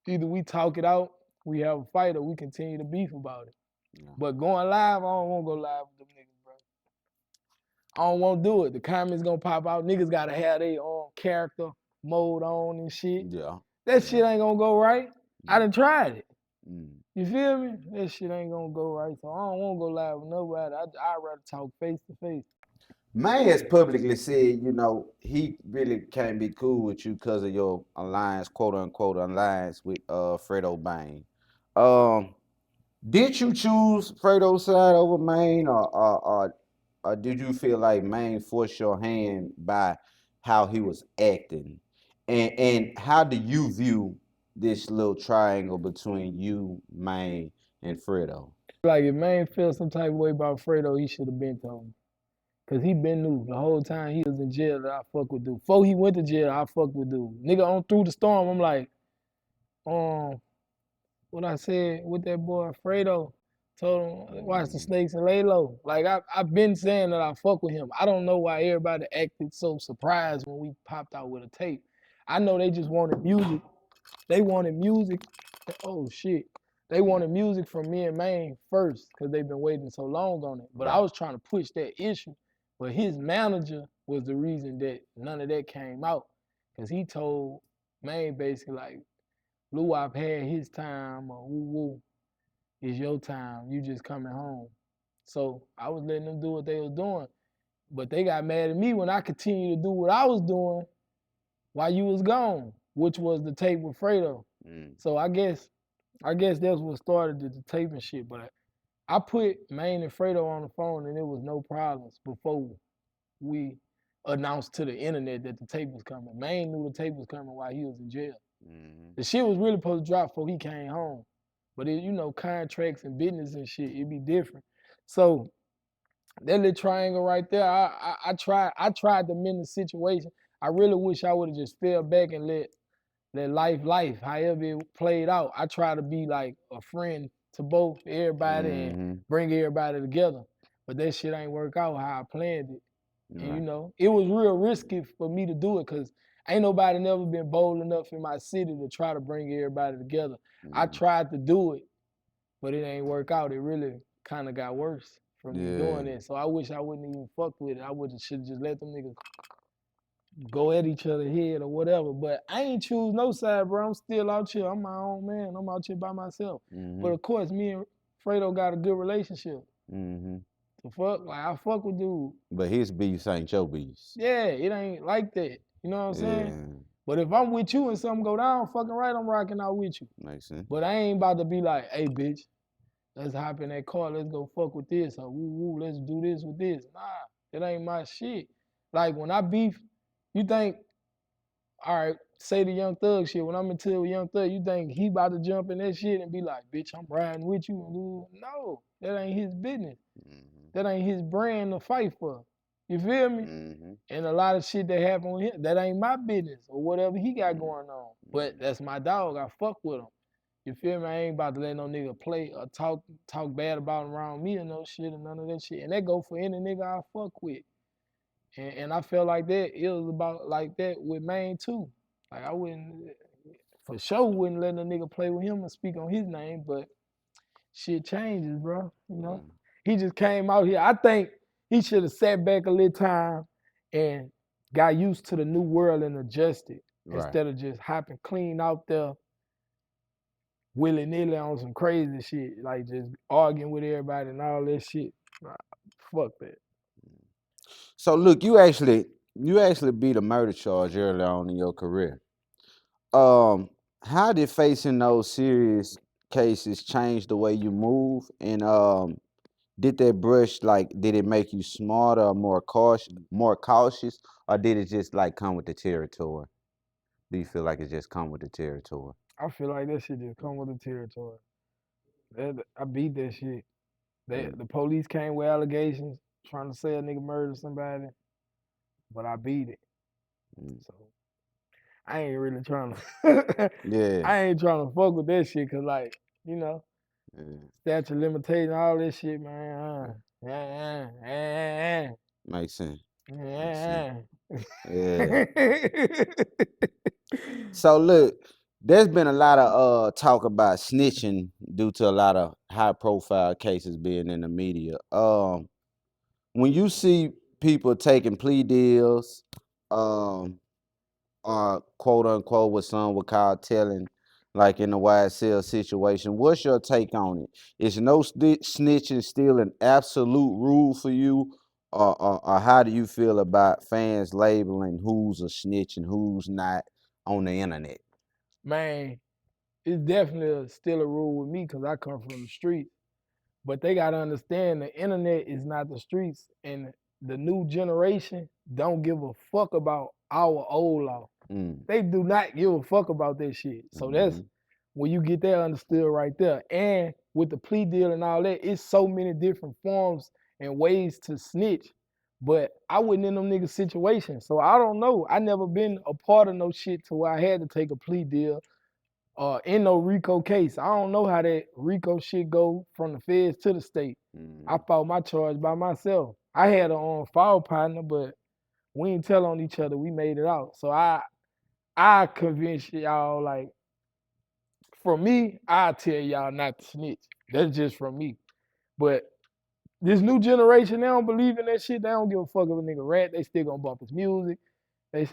Either we talk it out, we have a fight, or we continue to beef about it. Yeah. But going live, I don't want to go live with them niggas, bro. I don't want to do it. The comments gonna pop out. Niggas gotta have their own character mode on and shit. Yeah. That shit ain't gonna go right. I done tried it. You feel me? That shit ain't gonna go right, so I don't wanna go live with nobody. I'd rather talk face to face. Maine has publicly said, you know, he really can't be cool with you because of your alliance, quote unquote, alliance with Fredo Bang. Did you choose Fredo's side over Maine, or did you feel like Maine forced your hand by how he was acting? And how do you view this little triangle between you, Maine, and Fredo? Like, if Maine feels some type of way about Fredo, he should have been told me. Cause he been new the whole time he was in jail that I fuck with dude. Before he went to jail, I fuck with dude. Nigga on Through the Storm, I'm like, what I said with that boy Fredo, told him watch the snakes and lay low. Like I've been saying that I fuck with him. I don't know why everybody acted so surprised when we popped out with a tape. I know they just wanted music. They wanted music. Oh shit. They wanted music from me and Maine first because they've been waiting so long on it. But I was trying to push that issue. But his manager was the reason that none of that came out. Because he told Maine basically like, Lou, I've had his time, or woo woo, it's your time. You just coming home. So I was letting them do what they was doing. But they got mad at me when I continued to do what I was doing while you was gone, which was the tape with Fredo. So I guess that's what started the taping shit. But I put Maine and Fredo on the phone and it was no problems before we announced to the internet that the tape was coming. Maine knew the tape was coming while he was in jail. The shit was really supposed to drop before he came home. But it, you know, contracts and business and shit, it'd be different. So that little triangle right there, I tried to mend the situation. I really wish I would have just fell back and let life, however it played out. I try to be like a friend to both everybody and bring everybody together. But that shit ain't work out how I planned it. And you know, it was real risky for me to do it because ain't nobody never been bold enough in my city to try to bring everybody together. I tried to do it, but it ain't work out. It really kind of got worse from me doing it. So I wish I wouldn't even fucked with it. I should just let them niggas go at each other head or whatever. But I ain't choose no side, bro. I'm still out here. I'm my own man. I'm out here by myself. But of course, me and Fredo got a good relationship. Mm-hmm. The fuck? Like, I fuck with dude. But his beefs ain't your beefs. Yeah, it ain't like that. You know what I'm saying? Yeah. But if I'm with you and something go down, fucking right, I'm rocking out with you. Makes sense. But I ain't about to be like, hey, bitch, let's hop in that car, let's go fuck with this, or woo, let's do this with this. Nah, that ain't my shit. Like, when I beef, you think, all right, say the Young Thug shit. When I'm into Young Thug, you think he about to jump in that shit and be like, bitch, I'm riding with you? No, that ain't his business. That ain't his brand to fight for. You feel me? And a lot of shit that happened with him, that ain't my business or whatever he got going on. But that's my dog. I fuck with him. You feel me? I ain't about to let no nigga play or talk bad about him around me or no shit or none of that shit. And that go for any nigga I fuck with. And I felt like that, it was about like that with Maine too. Like, I wouldn't, for sure wouldn't let a nigga play with him and speak on his name, but shit changes, bro. You know? He just came out here. I think he should have sat back a little time and got used to the new world and adjusted instead of just hopping clean out there willy-nilly on some crazy shit, like just arguing with everybody and all that shit. Fuck that. So look, you actually beat a murder charge early on in your career. How did facing those serious cases change the way you move? And did it make you smarter or more cautious, or did it just like come with the territory? Do you feel like it just come with the territory? I feel like that shit just come with the territory. I beat that shit. The police came with allegations trying to say a nigga murdered somebody, but I beat it. So I ain't really trying to. Yeah. I ain't trying to fuck with that shit, cause like, you know, statute of limitation, all this shit, man. Makes sense. Yeah. So look, there's been a lot of talk about snitching due to a lot of high profile cases being in the media. When you see people taking plea deals, quote unquote, what some would call telling, like in the YSL situation, what's your take on it? Is no snitching still an absolute rule for you? Or how do you feel about fans labeling who's a snitch and who's not on the internet? Man, it's definitely still a rule with me because I come from the streets. But they gotta understand the internet is not the streets, and the new generation don't give a fuck about our old law. They do not give a fuck about that shit. So that's when you get that understood right there. And with the plea deal and all that, it's so many different forms and ways to snitch. But I wasn't in them niggas situations, so I don't know. I never been a part of no shit to where I had to take a plea deal in no RICO case. I don't know how that RICO shit go from the feds to the state. I fought my charge by myself. I had a file partner, but we didn't tell on each other. We made it out. So I convinced y'all, like, from me, I tell y'all not to snitch. That's just from me. But this new generation, they don't believe in that shit. They don't give a fuck if a nigga rat. They still gonna bump his music.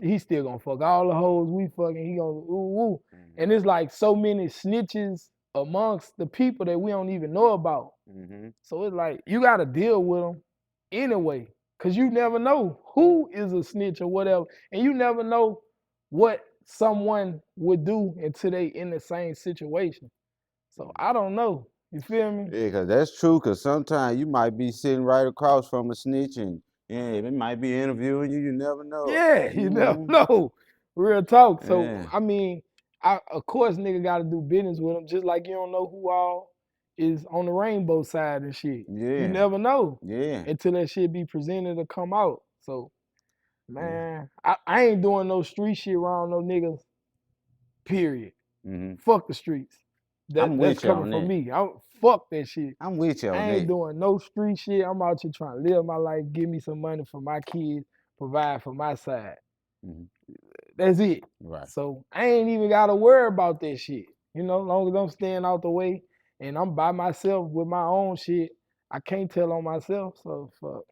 He still gonna fuck all the hoes we fucking. He gonna ooh. And it's like so many snitches amongst the people that we don't even know about. So it's like you gotta deal with them anyway, cause you never know who is a snitch or whatever, and you never know what someone would do until they in the same situation. So I don't know. You feel me? Yeah, cause that's true. Cause sometimes you might be sitting right across from a snitch, and it might be interviewing you. You never know. Yeah, you never know. Real talk. So Yeah. I mean, of course nigga got to do business with them, just like you don't know who all is on the rainbow side and shit. Yeah. You never know. Yeah. Until that shit be presented or come out. So, man, I ain't doing no street shit around no niggas. Period. Fuck the streets. That's coming from me. Fuck that shit. I'm with you on I ain't doing no street shit. I'm out here trying to live my life, give me some money for my kids, provide for my side. That's it. Right. So I ain't even gotta worry about that shit. You know, as long as I'm staying out the way and I'm by myself with my own shit, I can't tell on myself. So fuck.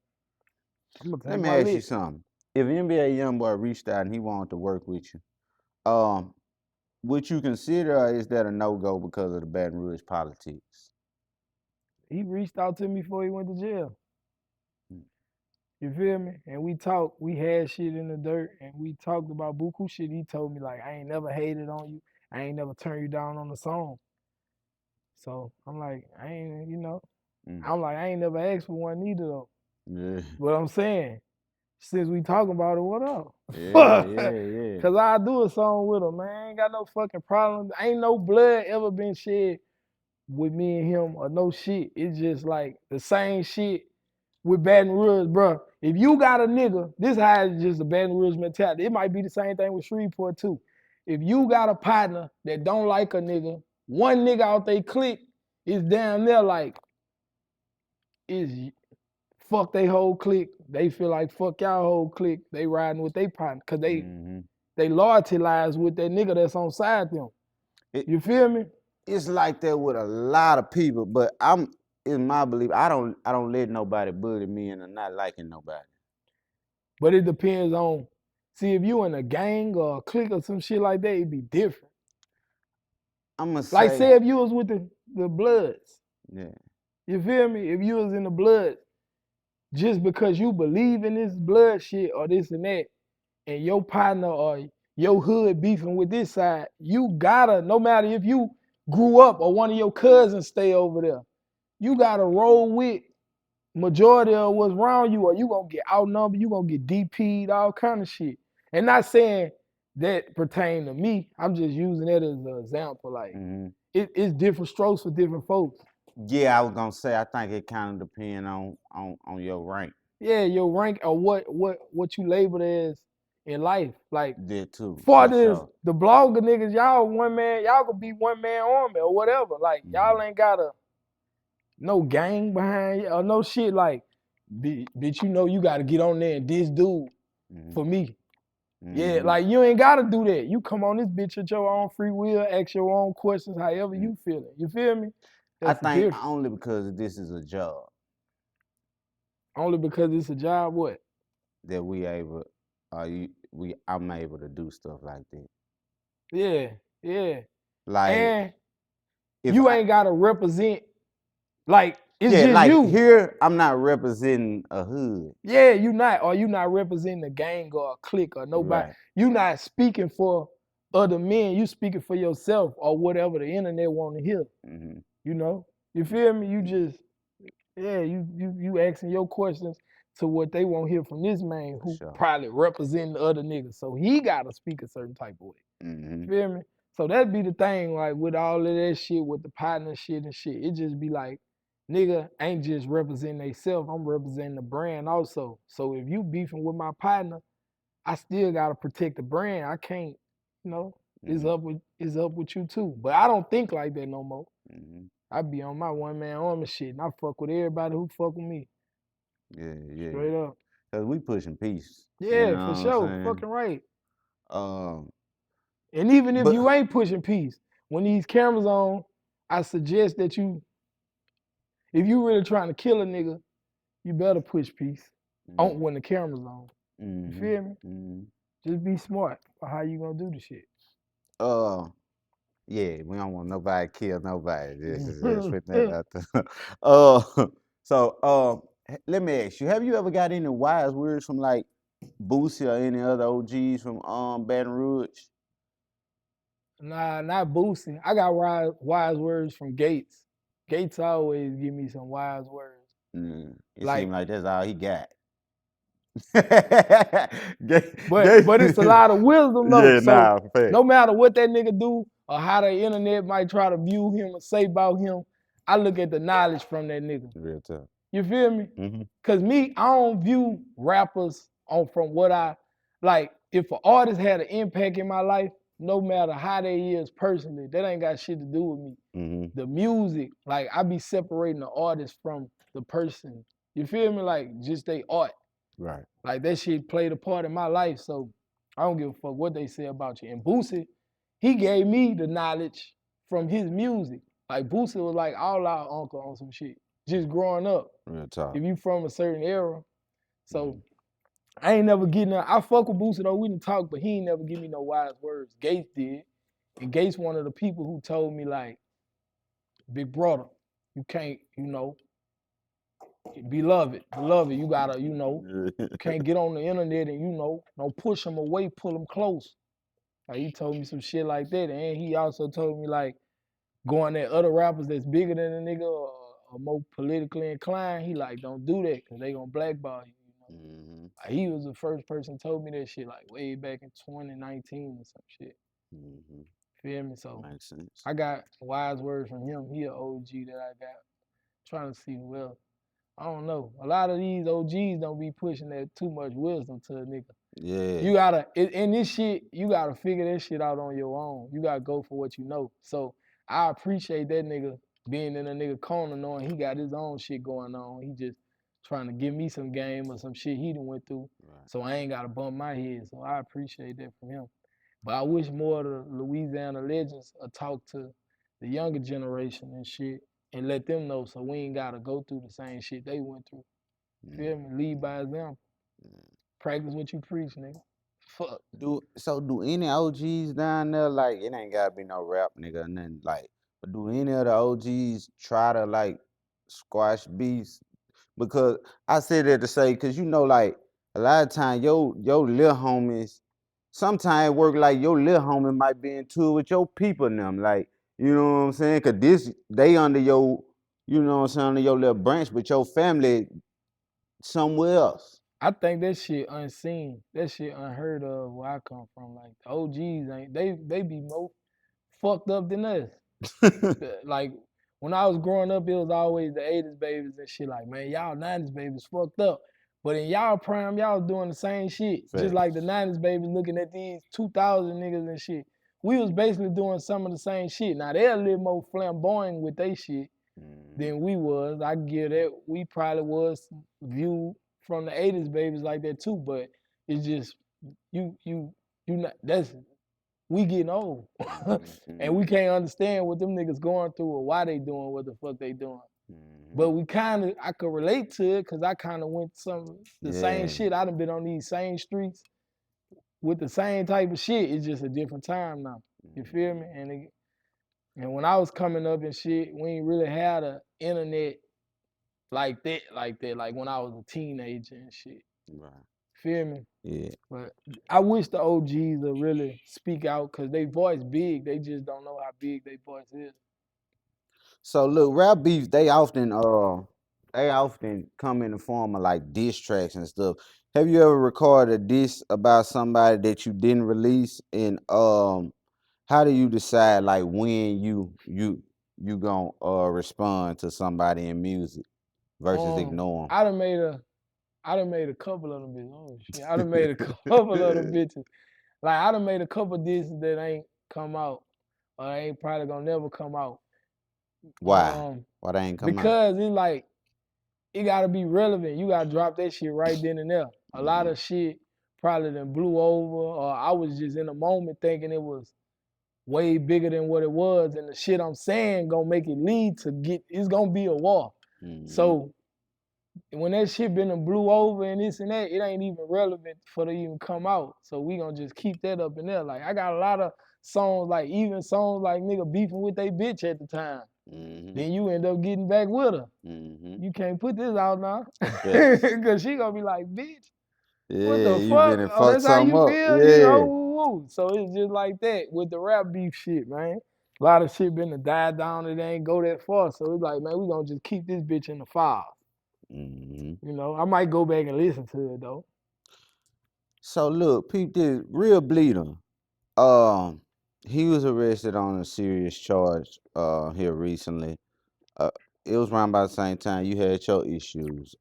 I'm gonna take Let me my ask you lick. something. If an NBA young boy reached out and he wanted to work with you, would you consider, or is that a no-go because of the Baton Rouge politics? he reached out to me before he went to jail. You feel me? And we talked, we had shit in the dirt, and we talked about buku shit. He told me, like, I ain't never hated on you. I ain't never turned you down on the song. So I'm like, I ain't, you know, I'm like, I ain't never asked for one either, though. Yeah. But I'm saying, since we talking about it, what up? Yeah. Cause I do a song with him, man. I ain't got no fucking problem. Ain't no blood ever been shed with me and him or no shit. It's just like the same shit with Baton Rouge, bro. If you got a nigga, this how it's just a Baton Rouge mentality. It might be the same thing with Shreveport too. If you got a partner that don't like a nigga, one nigga out they clique is down there like, is fuck they whole clique. They feel like fuck y'all whole clique. They riding with they partner because they loyalty lies with that nigga that's on side them. You feel me? It's like that with a lot of people, but in my belief, I don't let nobody bully me into not liking nobody. But it depends on, see, if you in a gang or a clique or some shit like that, it'd be different. I'ma Like say, say if you was with the Bloods. Yeah. You feel me? If you was in the Bloods, just because you believe in this blood shit or this and that, and your partner or your hood beefing with this side, you gotta, no matter if you grew up or one of your cousins stay over there, you gotta roll with majority of what's around you, or you gonna get outnumbered, you gonna get DP'd, all kind of shit. And not saying that pertain to me, I'm just using that as an example. Like, it's different strokes for different folks. Yeah, I was gonna say, I think it kind of depends on your rank. Yeah, your rank or what you labeled as in life. Like, that too. For this, sure. The blogger niggas, y'all one man, y'all could be one man army or whatever. Like, y'all ain't got no gang behind you or no shit like, bitch, you know you gotta get on there and this dude for me. Yeah, like you ain't gotta do that. You come on this bitch at your own free will, ask your own questions, however you feel it. You feel me? That's I think different. Only because this is a job. Only because it's a job, what? That I'm able to do stuff like that. Yeah. Like, and you ain't gotta represent, like, it's just like you. Here, I'm not representing a hood. Yeah, you not representing a gang or a clique or nobody. Right. You not speaking for other men. You speaking for yourself or whatever the internet want to hear. You know, you feel me? You just, you asking your questions to what they want to hear from this man who probably representing the other niggas. So he gotta speak a certain type of way. You feel me? So that'd be the thing, like with all of that shit, with the partner shit and shit. It just be like, nigga ain't just representing theyself, I'm representing the brand also. So if you beefing with my partner, I still gotta protect the brand. I can't, you know, it's up with you too. But I don't think like that no more. I be on my one man army shit and I fuck with everybody who fuck with me. Yeah. Straight up. Cause we pushing peace. Yeah, you know for sure. Fucking right. And even if you ain't pushing peace, when these cameras on, I suggest that if you really trying to kill a nigga, you better push peace on when the camera's on. You feel me? Just be smart for how you gonna do the shit. Yeah, we don't want nobody kill nobody. Just put that out there. So let me ask you, have you ever got any wise words from like Boosie or any other OGs from Baton Rouge? Nah, not Boosie. I got wise words from Gates. Gates always give me some wise words. It seems like that's all he got. but it's a lot of wisdom though. Yeah, so no matter what that nigga do or how the internet might try to view him or say about him, I look at the knowledge from that nigga. Real tough. You feel me? Cause me, I don't view rappers from what I like. If an artist had an impact in my life, no matter how they is personally, that ain't got shit to do with me. The music, like I be separating the artist from the person. You feel me? Like just they art. Right. Like that shit played a part in my life, so I don't give a fuck what they say about you. And Boosie, he gave me the knowledge from his music. Like Boosie was like all our uncle on some shit, just growing up. Real talk. If you from a certain era, so I ain't never getting. I fuck with Boosie though. We didn't talk, but he ain't never give me no wise words. Gates did, and Gates one of the people who told me like, big brother, you can't, Beloved, you gotta, can't get on the internet and, don't push them away, pull them close. Like, he told me some shit like that. And he also told me, like, going at other rappers that's bigger than a nigga or more politically inclined, he like, don't do that because they gonna blackball you. Mm-hmm. Like, he was the first person told me that shit, like, way back in 2019 or some shit. Mm-hmm. Feel me? So Makes sense. I got wise words from him. He an OG that I got. Trying to see who else. I don't know. A lot of these OGs don't be pushing that too much wisdom to a nigga. Yeah. You gotta, in this shit, you gotta figure that shit out on your own. You gotta go for what you know. So I appreciate that nigga being in a nigga corner knowing he got his own shit going on. He just trying to give me some game or some shit he done went through. Right. So I ain't gotta bump my head. So I appreciate that from him. But I wish more of the Louisiana legends talk to the younger generation and shit and let them know so we ain't gotta go through the same shit they went through. Feel me? Lead by example. Practice what you preach, nigga. Fuck. Do any OGs down there, like, it ain't gotta be no rap nigga or nothing, like, but do any of the OGs try to like squash beefs? Because I said that to say, cause like a lot of times your little homies, sometimes it work like your little homie might be into it with your people and them, like, you know what I'm saying? Cause they under your, under your little branch, but your family somewhere else. I think that shit unseen. That shit unheard of where I come from. Like the OGs ain't they be more fucked up than us. Like when I was growing up, it was always the 80s babies and shit. Like, man, y'all 90s babies fucked up. But in y'all prime, y'all was doing the same shit. Facts. Just like the 90s babies looking at these 2000 niggas and shit. We was basically doing some of the same shit. Now they're a little more flamboyant with they shit than we was. I give that we probably was viewed from the 80s babies like that too, but it's just you not we getting old. And we can't understand what them niggas going through or why they doing what the fuck they doing. But I could relate to it because I kind of went the same shit. I done been on these same streets with the same type of shit. It's just a different time now. You feel me? And when I was coming up and shit, we ain't really had a internet like that, like when I was a teenager and shit. Right. Feel me? Yeah. But I wish the OGs would really speak out because they voice big. They just don't know how big their voice is. So look, rap beefs, they often come in the form of like diss tracks and stuff. Have you ever recorded a diss about somebody that you didn't release? And how do you decide like when you gonna respond to somebody in music versus ignore them? I done made a couple of them bitches. Oh shit. I done made a couple of them bitches. Like I done made a couple disses that ain't come out. Or ain't probably gonna never come out. Why? Why they ain't come out? Because it's like it gotta be relevant. You gotta drop that shit right then and there. A lot of shit probably done blew over, or I was just in a moment thinking it was way bigger than what it was, and the shit I'm saying gonna make it lead to it's gonna be a war. So when that shit been blew over and this and that, it ain't even relevant for to even come out. So we gonna just keep that up in there. Like I got a lot of songs, like even songs like nigga beefing with they bitch at the time. Then you end up getting back with her. You can't put this out now. Cause she gonna be like, bitch, what the fuck? Oh, that's how you feel? You know, woo. So it's just like that with the rap beef shit, man. A lot of shit been to die down, it ain't go that far. So it's like, man, we gonna just keep this bitch in the file. You know, I might go back and listen to it though. So look, peep this, real Bleeda. He was arrested on a serious charge here recently. It was around about the same time you had your issues.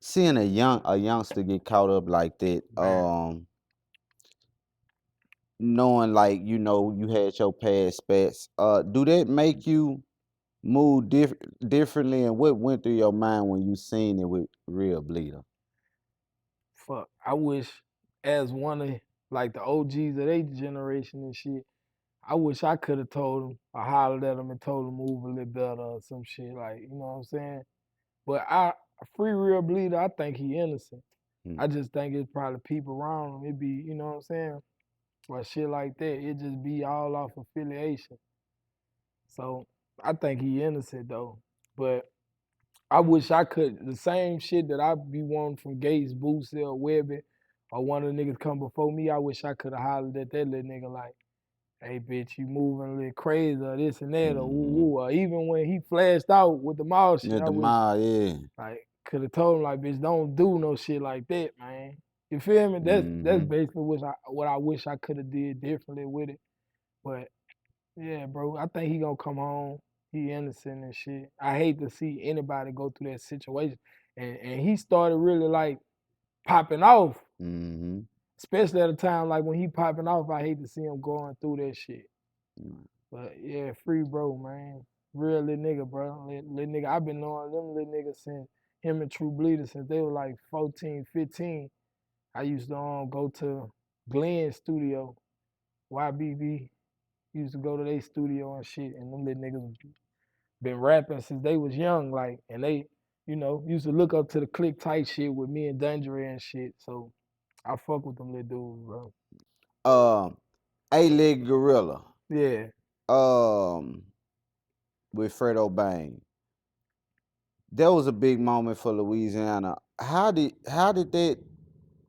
Seeing a youngster get caught up like that, knowing like you had your past spats, do that make you move differently, and what went through your mind when you seen it with real Bleeda? Fuck, I wish as one of like the OGs of their generation and shit, I wish I could have told him or hollered at him and told him move a little better or some shit, like, you know what I'm saying? But free real Bleeda, I think he innocent. I just think it's probably people around him. It be, you know what I'm saying? Or shit like that. It just be all off affiliation. So I think he innocent though. But I wish I could, the same shit that I be wanting from Gates, Boosie, or Webby, or one of the niggas come before me, I wish I could have hollered at that little nigga like, hey, bitch, you moving a little crazy, or this and that, or woo woo. Or even when he flashed out with the mall shit, At I the wish, mall, yeah. like, could have told him, like, bitch, don't do no shit like that, man. You feel me? That's basically what I wish I could have did differently with it. But yeah, bro, I think he gonna come home. He innocent and shit. I hate to see anybody go through that situation. And he started really like popping off, especially at a time like when he popping off. I hate to see him going through that shit. But yeah, free bro, man. Real little nigga, bro. Little nigga. I've been knowing them little niggas since him and True Bleeda since they were like 14, 15. I used to go to Glenn's studio, YBB. Used to go to their studio and shit, and them little niggas been rapping since they was young, like, and they, used to look up to the click tight shit with me and Dandre and shit. So I fuck with them little dudes, bro. A-Leg Gorilla. Yeah. With Fredo Bang. That was a big moment for Louisiana. How did that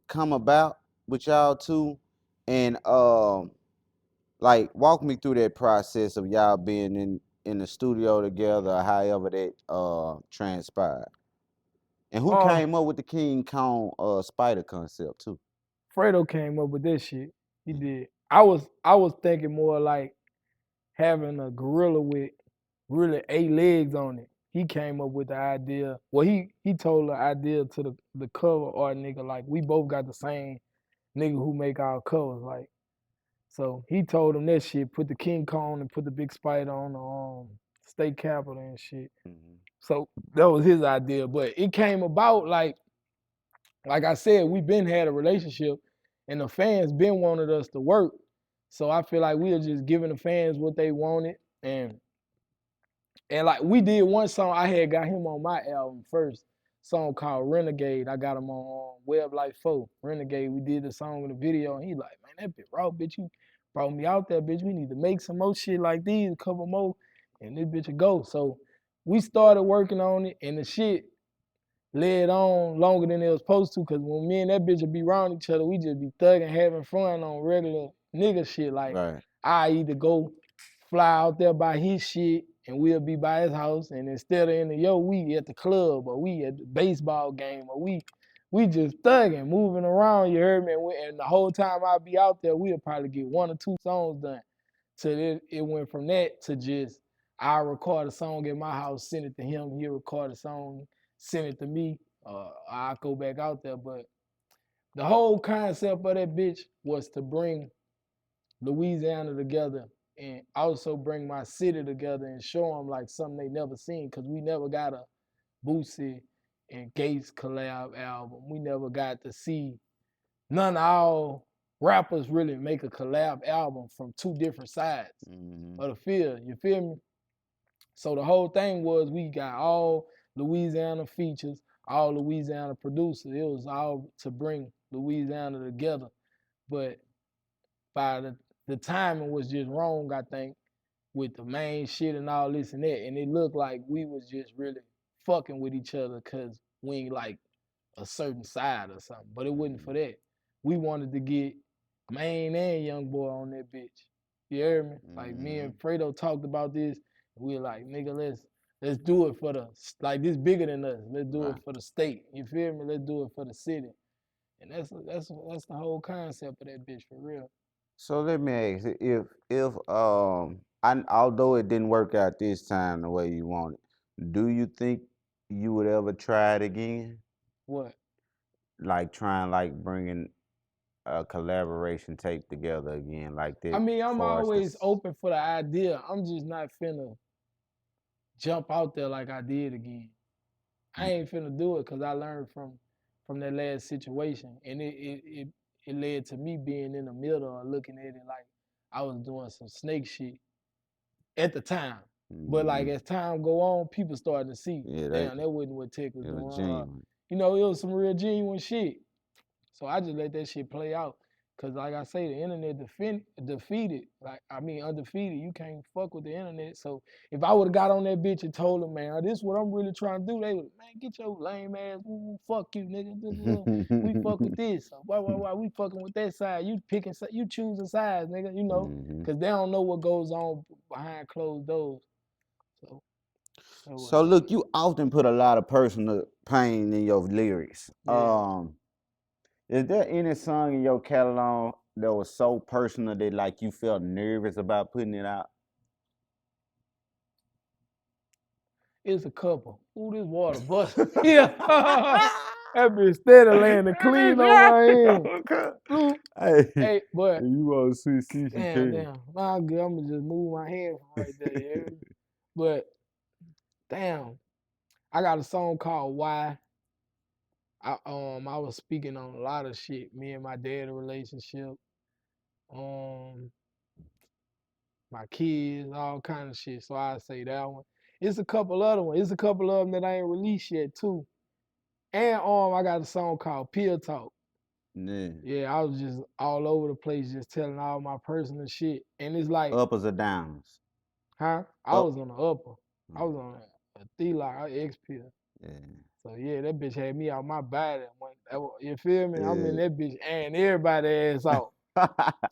come about with y'all two? And like walk me through that process of y'all being in the studio together, or however that transpired. And who came up with the King Kong spider concept too? Fredo came up with this shit. He did. I was thinking more like having a gorilla with really 8 legs on it. He came up with the idea. Well, he told the idea to the cover art nigga, like, we both got the same nigga who make our covers, like. So he told him that shit, put the King Kong and put the big spider on the state capitol and shit. So that was his idea. But it came about like I said, we been had a relationship and the fans been wanted us to work. So I feel like we were just giving the fans what they wanted. And like we did one song, I had got him on my album first, song called Renegade. I got him on Web Life 4, Renegade. We did the song with the video, and he like, man, that bitch raw, bitch, you brought me out there, bitch. We need to make some more shit like these, a couple more, and this bitch will go. So we started working on it, and the shit led on longer than it was supposed to, because when me and that bitch would be around each other, we just be thugging, having fun on regular nigga shit. Like, I either go fly out there by his shit, and we'll be by his house, and instead of we at the club, or we at the baseball game, or we just thugging, moving around, you heard me? And the whole time I'd be out there, we'll probably get 1 or 2 songs done. So it went from that to just, I record a song at my house, send it to him, he'll record a song, send it to me, I'll go back out there. But the whole concept of that bitch was to bring Louisiana together and also bring my city together and show them like something they never seen, because we never got a Boosie and Gates collab album. We never got to see none of our rappers really make a collab album from 2 different sides of the field. You feel me? So the whole thing was we got all Louisiana features, all Louisiana producers. It was all to bring Louisiana together. But by the timing was just wrong, I think, with the main shit and all this and that. And it looked like we was just really fucking with each other because we ain't like a certain side or something. But it wasn't for that. We wanted to get Maine and Young Boy on that bitch. You hear me? Like, me and Fredo talked about this. We were like, nigga, let's do it for like, this bigger than us. Let's do it for the state. You feel me? Let's do it for the city. And that's the whole concept of that bitch, for real. So let me ask you, if although it didn't work out this time the way you wanted, do you think you would ever try it again? What? Like trying bringing a collaboration tape together again like that? I mean, I'm always open for the idea. I'm just not finna jump out there like I did again. I ain't finna do it because I learned from that last situation, and it led to me being in the middle and looking at it like I was doing some snake shit at the time. But like as time go on, people starting to see, damn, that wasn't what TEC was doing. It was some real genuine shit. So I just let that shit play out. Cause like I say, the internet defeated. Like I mean, undefeated. You can't fuck with the internet. So if I would have got on that bitch and told them, man, this is what I'm really trying to do, they would, man, get your lame ass. Fuck you, nigga. We fuck with this. Why we fucking with that side? You you choosing sides, nigga. You know, cause they don't know what goes on behind closed doors. So look, you often put a lot of personal pain in your lyrics. Yeah. Is there any song in your catalog that was so personal that like you felt nervous about putting it out? It's a couple. Ooh, this water busting. Yeah. That bitch steady laying clean on my hand. Hey, but you want to see you damn. can. Nah, good. I'm gonna just move my hand from right there. You hear me? But damn, I got a song called Why. I was speaking on a lot of shit. Me and my dad relationship. My kids, all kind of shit. So I say that one. It's a couple other ones. It's a couple of them that I ain't released yet too. And I got a song called Pill Talk. Yeah, I was just all over the place, just telling all my personal shit. And it's like uppers or downs? Huh? I was on the upper. I was on a D-Lock, X pill. Yeah. So yeah, that bitch had me out my body. You feel me? Yeah. I'm in that bitch and everybody ass out.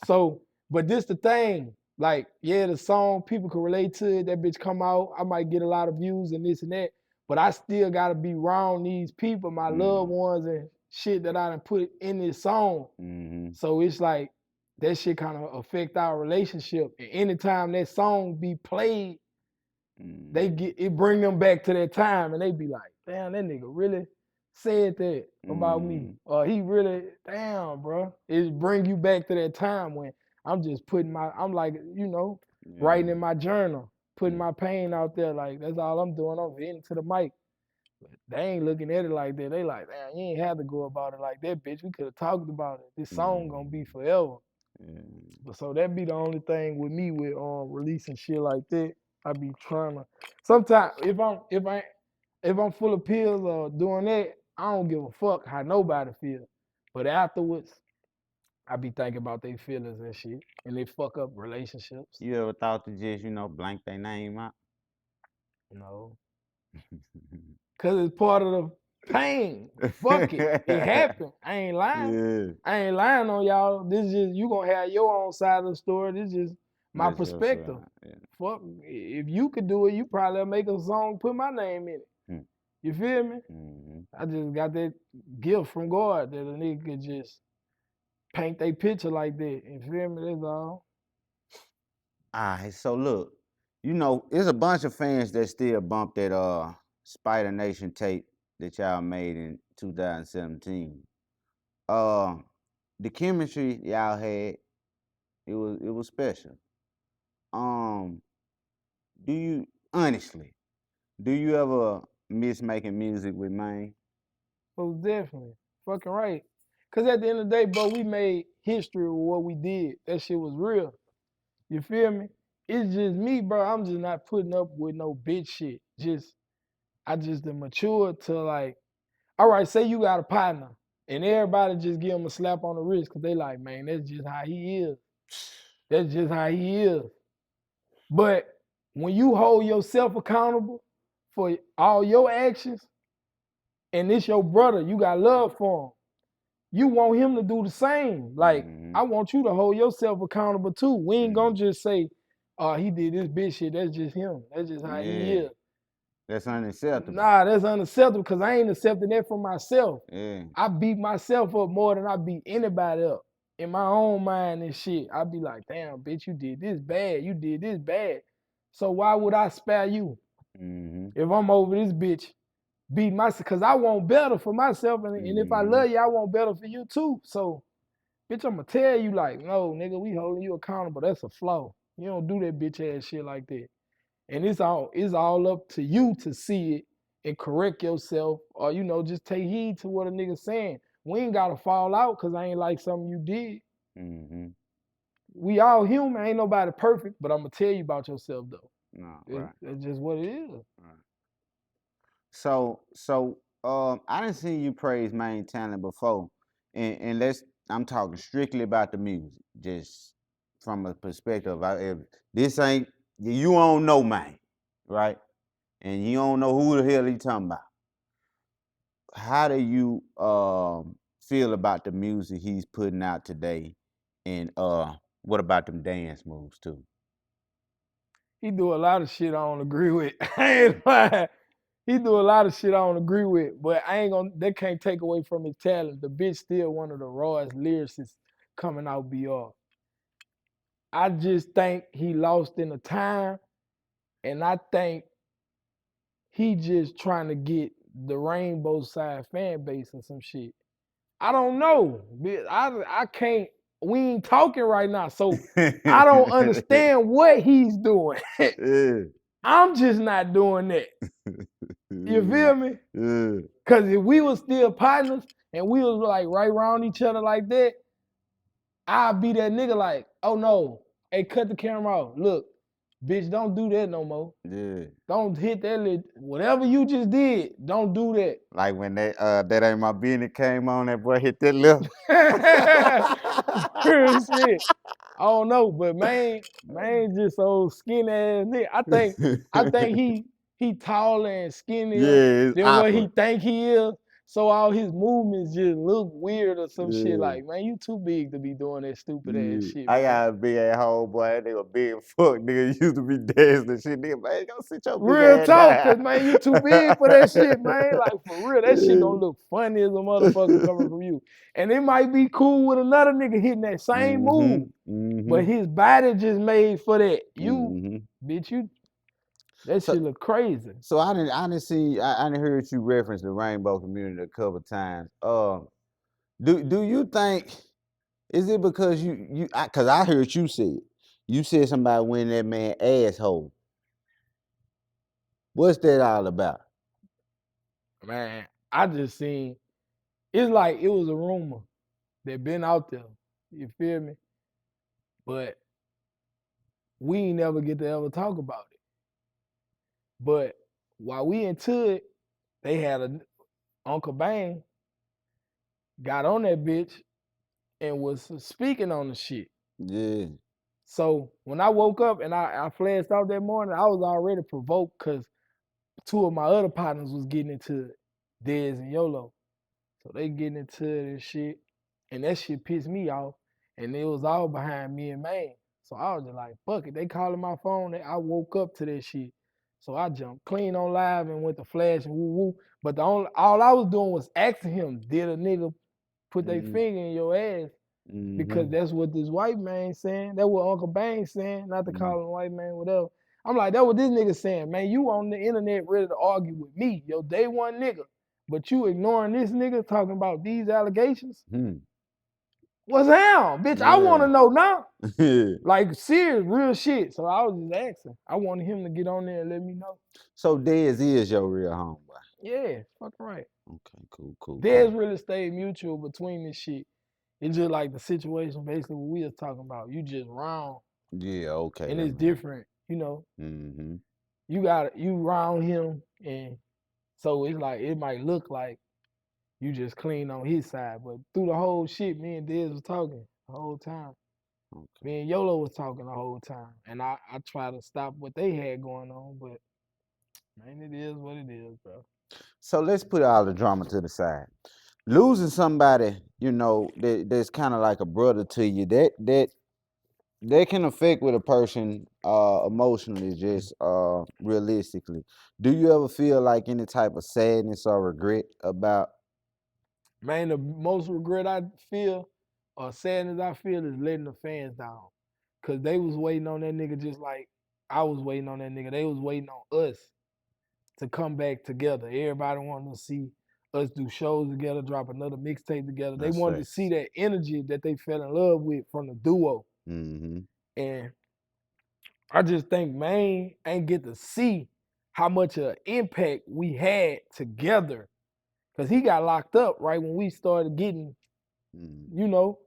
So, but this the thing. Like, yeah, the song, people can relate to it. That bitch come out, I might get a lot of views and this and that. But I still gotta be around these people, my loved ones and shit that I done put in this song. So it's like that shit kind of affect our relationship. And anytime that song be played, it bring them back to that time and they be like, damn, that nigga really said that about me. Or he really, damn, bro. It bring you back to that time when I'm just I'm like, writing in my journal, putting my pain out there. Like, that's all I'm doing. I'm hitting to the mic. But they ain't looking at it like that. They like, damn, you ain't have to go about it like that, bitch. We could have talked about it. This song gonna be forever. But so that be the only thing with me with releasing shit like that. I be trying to. Sometimes if I'm full of pills or doing that, I don't give a fuck how nobody feels. But afterwards, I be thinking about their feelings and shit, and they fuck up relationships. You ever thought to just blank their name out? No. Cause it's part of the pain. Fuck it. It happened. I ain't lying. Yeah. I ain't lying on y'all. This just, you gonna have your own side of the story. This just my perspective. Yeah. Fuck, if you could do it, you probably make a song, put my name in it. You feel me? I just got that gift from God that a nigga could just paint their picture like that. You feel me? That's all. Alright, so look, there's a bunch of fans that still bump that Spider Nation tape that y'all made in 2017. The chemistry y'all had, it was special. Do you ever miss making music with Maine? Most definitely. Fucking right. Cause at the end of the day, bro, we made history with what we did. That shit was real. You feel me? It's just me, bro. I'm just not putting up with no bitch shit. I just matured to like, all right, say you got a partner and everybody just give him a slap on the wrist because they like, man, that's just how he is. That's just how he is. But when you hold yourself accountable for all your actions, and it's your brother, you got love for him, you want him to do the same. Like, I want you to hold yourself accountable too. We ain't gonna just say, he did this bitch shit, that's just him. That's just how he is. That's unacceptable. Nah, that's unacceptable because I ain't accepting that for myself. Yeah. I beat myself up more than I beat anybody up. In my own mind and shit, I be like, damn, bitch, you did this bad. You did this bad. So why would I spare you? If I'm over this bitch, beat myself, because I want better for myself. And if I love you, I want better for you too. So, bitch, I'm going to tell you like, no, nigga, we holding you accountable. That's a flaw. You don't do that bitch ass shit like that. And it's all up to you to see it and correct yourself or, just take heed to what a nigga saying. We ain't got to fall out because I ain't like something you did. We all human. Ain't nobody perfect, but I'm going to tell you about yourself, though. No, right. It's just what it is. Right. So I didn't see you praise Maine talent before. And let's I'm talking strictly about the music, just from a perspective. If this ain't, you don't know, man, right? And you don't know who the hell he talking about. How do you feel about the music he's putting out today? And what about them dance moves too? He do a lot of shit I don't agree with. I ain't lying. He do a lot of shit I don't agree with, but I ain't gonna. That can't take away from his talent. The bitch still one of the rawest lyricists coming out BR. I just think he lost in the time, and I think he just trying to get the rainbow side fan base or some shit. I don't know. I can't. We ain't talking right now, so I don't understand what he's doing. I'm just not doing that. You feel me? Cause if we was still partners and we was like right around each other like that, I'd be that nigga like, oh no, hey, cut the camera off. Look, bitch, don't do that no more. Yeah. Don't hit that whatever you just did, don't do that. Like when that ain't my business came on, that boy hit that left. Real shit. I don't know, but man just so skinny ass nigga. I think he taller and skinnier than what he think he is. So all his movements just look weird or some shit. Like, man, you too big to be doing that stupid ass shit, man. I got a big ass homeboy, that nigga big fuck, nigga used to be dancing and shit. Nigga, man, go sit your big Real ass talk, down. cause man, you too big for that shit, man. Like for real, that shit gonna look funny as a motherfucker coming from you. And it might be cool with another nigga hitting that same move, but his body just made for that. Bitch, that shit look crazy. So I didn't hear you reference the rainbow community a couple times. Do you think, is it because cause I heard you say it. You said somebody win that man asshole. What's that all about? Man, I just seen, it's like it was a rumor that been out there. You feel me? But we ain't never get to ever talk about it. But while we into it, they had Uncle Bang got on that bitch and was speaking on the shit. Yeah. So when I woke up and I flashed out that morning, I was already provoked because two of my other partners was getting into it, Dez and YOLO. So they getting into this shit, and that shit pissed me off. And it was all behind me and Maine. So I was just like, fuck it. They calling my phone. I woke up to that shit. So I jumped clean on live and went to flash and woo woo. But all I was doing was asking him, did a nigga put their finger in your ass? Because that's what this white man saying. That's what Uncle Bang saying, not to call him white man, whatever. I'm like, that's what this nigga saying, man. You on the internet ready to argue with me, yo, day one nigga. But you ignoring this nigga talking about these allegations? What's down? Bitch, I want to know now. Like, serious, real shit. So I was just asking. I wanted him to get on there and let me know. So Dez is your real homeboy? Yeah, fucking right. Okay, cool. Dez really stayed mutual between this shit. It's just like the situation, basically, what we was talking about. You just round. Yeah, okay. And it's different, you know. You round him, and so it's like, it might look like you just clean on his side, but through the whole shit, me and Dez was talking the whole time. Okay. Me and YOLO was talking the whole time, and I try to stop what they had going on, but man, it is what it is, bro. So let's put all the drama to the side. Losing somebody, you know, that's kind of like a brother to you, that can affect with a person emotionally, just realistically. Do you ever feel like any type of sadness or regret about? Man, the most regret I feel or sadness I feel is letting the fans down. Cause they was waiting on that nigga just like I was waiting on that nigga. They was waiting on us to come back together. Everybody wanted to see us do shows together, drop another mixtape together. They wanted to see that energy that they fell in love with from the duo. And I just think Maine ain't get to see how much of an impact we had together. Cause he got locked up right when we started getting, you know,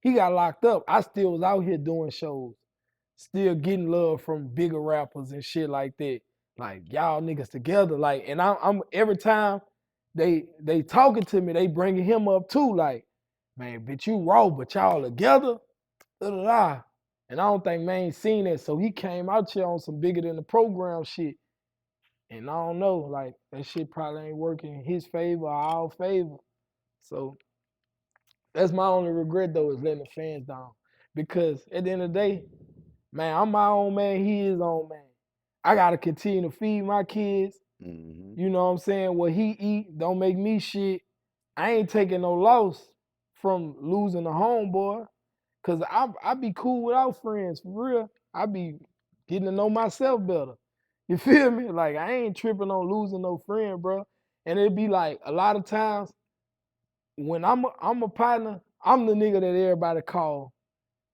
he got locked up. I still was out here doing shows, still getting love from bigger rappers and shit like that. Like, y'all niggas together. Like, and I'm every time they talking to me, they bringing him up too. Like, man, bitch, you raw, but y'all together? Da, da, da. And I don't think Maine seen that. So he came out here on some bigger than the program shit. And I don't know, like, that shit probably ain't working in his favor or our favor. So that's my only regret, though, is letting the fans down. Because at the end of the day, man, I'm my own man, he his own man. I got to continue to feed my kids. Mm-hmm. You know what I'm saying? What he eat don't make me shit. I ain't taking no loss from losing a homeboy. Cause I be cool without friends, for real. I be getting to know myself better. You feel me? Like I ain't tripping on losing no friend, bro. And it be like a lot of times when I'm a partner, I'm the nigga that everybody call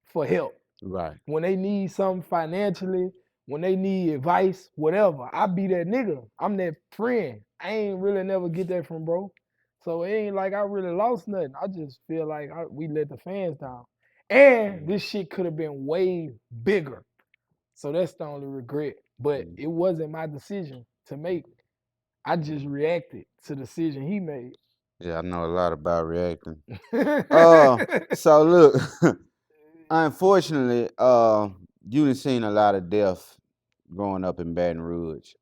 for help. Right. When they need something financially, when they need advice, whatever, I be that nigga. I'm that friend. I ain't really never get that from bro. So it ain't like I really lost nothing. I just feel like we let the fans down. And this shit could have been way bigger. So that's the only regret. But it wasn't my decision to make. I just reacted to the decision he made. Yeah, I know a lot about reacting. So look, unfortunately, you done seen a lot of death growing up in Baton Rouge.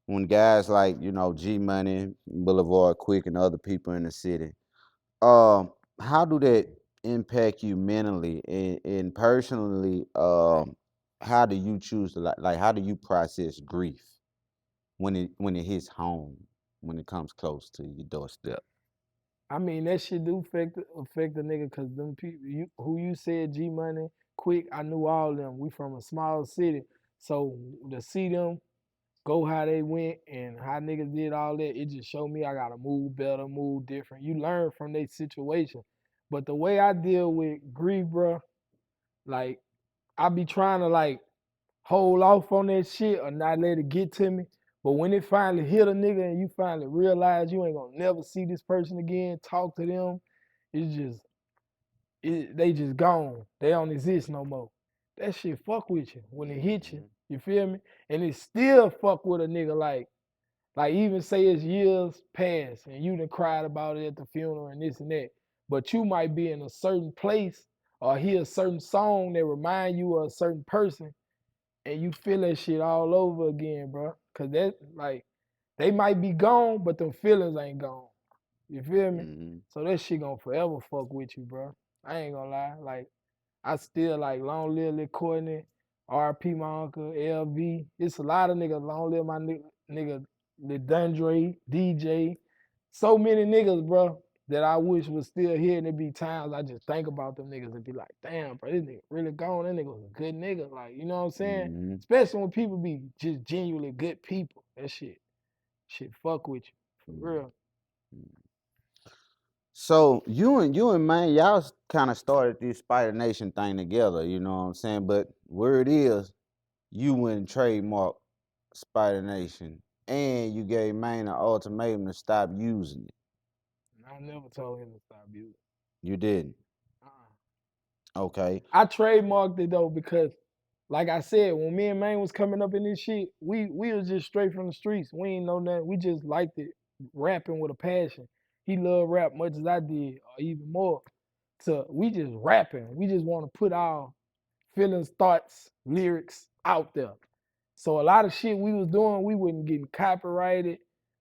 When guys like, G Money, Boulevard Quick, and other people in the city, how do that impact you mentally and personally? How do you choose to like how do you process grief when it hits home, when it comes close to your doorstep? I mean, that shit do affect the nigga, cause them people who you said G Money, Quick, I knew all of them. We from a small city. So to see them go how they went and how niggas did all that, it just showed me I gotta move better, move different. You learn from their situation. But the way I deal with grief, bro, like I be trying to like hold off on that shit or not let it get to me. But when it finally hit a nigga and you finally realize you ain't gonna never see this person again, talk to them, it's just they just gone. They don't exist no more. That shit fuck with you when it hit you. You feel me? And it still fuck with a nigga like even say it's years past and you done cried about it at the funeral and this and that, but you might be in a certain place or hear a certain song that remind you of a certain person and you feel that shit all over again, bro. Cause that like they might be gone, but them feelings ain't gone. You feel me? Mm-hmm. So that shit gonna forever fuck with you, bro. I ain't gonna lie. Like I still like Long Live Lil Courtney, RP my uncle, LV. It's a lot of niggas. Long Live my nigga Lil Dundre, DJ. So many niggas, bro, that I wish was still here. And there be times I just think about them niggas and be like, damn, bro, this nigga really gone. That nigga was a good nigga. Like, you know what I'm saying? Mm-hmm. Especially when people be just genuinely good people. That shit fuck with you. For real. So you and man, y'all kind of started this Spider Nation thing together, you know what I'm saying? But where it is, you went and trademark Spider Nation, and you gave Maine an ultimatum to stop using it. I never told him to stop using. You didn't. Okay. I trademarked it though because, like I said, when me and Maine was coming up in this shit, we was just straight from the streets. We ain't know nothing. We just liked it, rapping with a passion. He loved rap much as I did, or even more. So we just rapping. We just want to put our feelings, thoughts, lyrics out there. So a lot of shit we was doing, we wasn't getting copyrighted.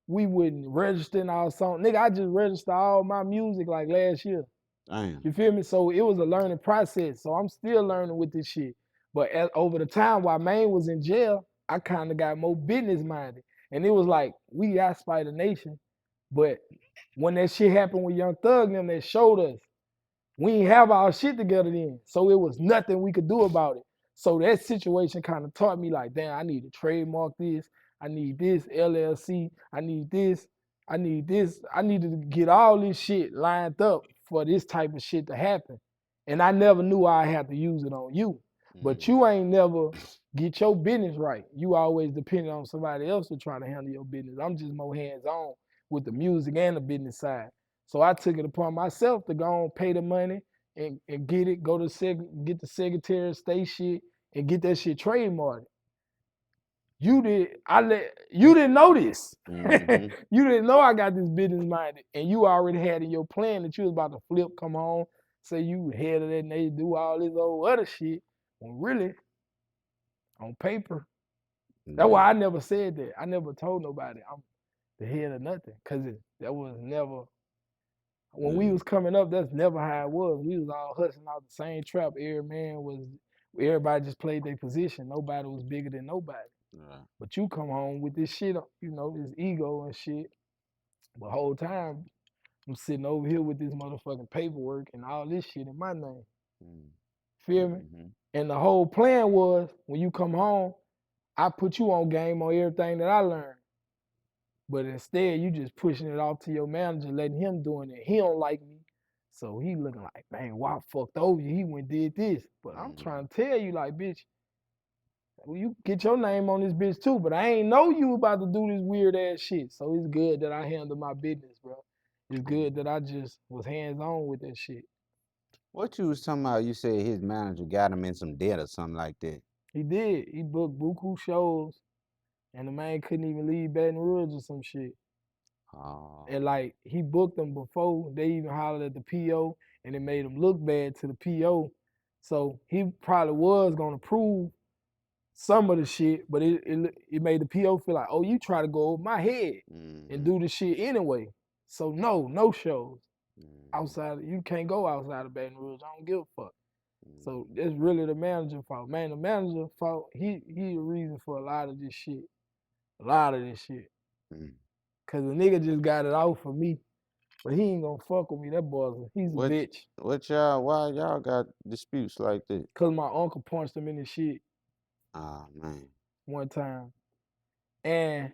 We wouldn't registering our song. Nigga, I just registered all my music like last year. Damn. You feel me? So it was a learning process. So I'm still learning with this shit. But over the time while Maine was in jail, I kind of got more business minded. And it was like, we got Spider Nation. But when that shit happened with Young Thug and them, that showed us we ain't have our shit together then. So it was nothing we could do about it. So that situation kind of taught me like, damn, I need to trademark this. I need this LLC. I need this. I need this. I need to get all this shit lined up for this type of shit to happen. And I never knew I had to use it on you. But you ain't never get your business right. You always depended on somebody else to try to handle your business. I'm just more hands-on with the music and the business side. So I took it upon myself to go and pay the money and get it, get the Secretary of State shit and get that shit trademarked. you didn't know this. Mhm. You didn't know I got this business minded, and you already had in your plan that you was about to flip, come home, say you head of that nation, do all this old other shit. When really, on paper, that's why I never said that. I never told nobody I'm the head of nothing, cause that was never. When we was coming up, that's never how it was. We was all hustling out the same trap. Everybody just played their position. Nobody was bigger than nobody. Right. But you come home with this shit, this ego and shit. The whole time, I'm sitting over here with this motherfucking paperwork and all this shit in my name. Feel me? Mhm. And the whole plan was, when you come home, I put you on game on everything that I learned. But instead, you just pushing it off to your manager, letting him doing it. He don't like me. So he looking like, man, why I fucked over you? He went and did this. But I'm trying to tell you, like, bitch, well, you get your name on this bitch too, but I ain't know you about to do this weird ass shit. So it's good that I handle my business, bro. It's good that I just was hands on with that shit. What you was talking about? You said his manager got him in some debt or something like that. He did. He booked buku shows, and the man couldn't even leave Baton Rouge or some shit. Oh. And like he booked them before they even hollered at the PO, and it made him look bad to the PO. So he probably was gonna prove some of the shit, but it made the PO feel like, oh, you try to go over my head and do the shit anyway. So no shows outside. You can't go outside of Baton Rouge. I don't give a fuck. So it's really the manager's fault. Man, the manager's fault. He the reason for a lot of this shit. A lot of this shit. Cause the nigga just got it out for me. But he ain't gonna fuck with me. That he's a bitch. Why y'all got disputes like that? Cause my uncle punched him in the shit. Oh man. One time. And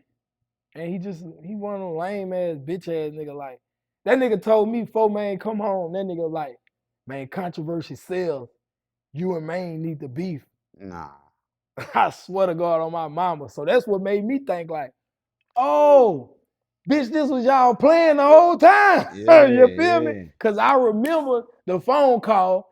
he one of them lame ass bitch ass nigga. Like that nigga told me, man, come home. That nigga like, man, controversy sells. You and Maine need to beef. Nah. I swear to God on my mama. So that's what made me think like, oh, bitch, this was y'all playing the whole time. Yeah, You feel me? yeah. Cause I remember the phone call.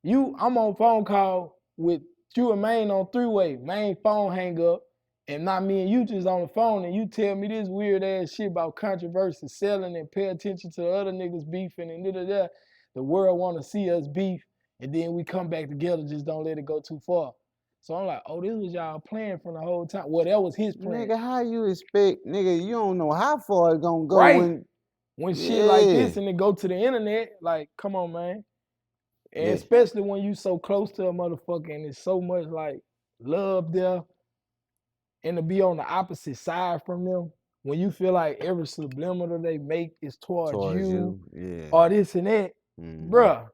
I'm on phone call with you and Maine on three-way. Maine phone hang up, and not me and you just on the phone, and you tell me this weird ass shit about controversy selling and pay attention to the other niggas beefing and da-da-da. The world wanna see us beef, and then we come back together, just don't let it go too far. So I'm like, oh, this was y'all playing from the whole time. Well, that was his plan. Nigga, how you expect, nigga, you don't know how far it's gonna go right. When shit like this and it go to the internet, like, come on, man. And especially when you so close to a motherfucker and it's so much like love there, and to be on the opposite side from them, when you feel like every subliminal they make is towards you. Or this and that, bruh,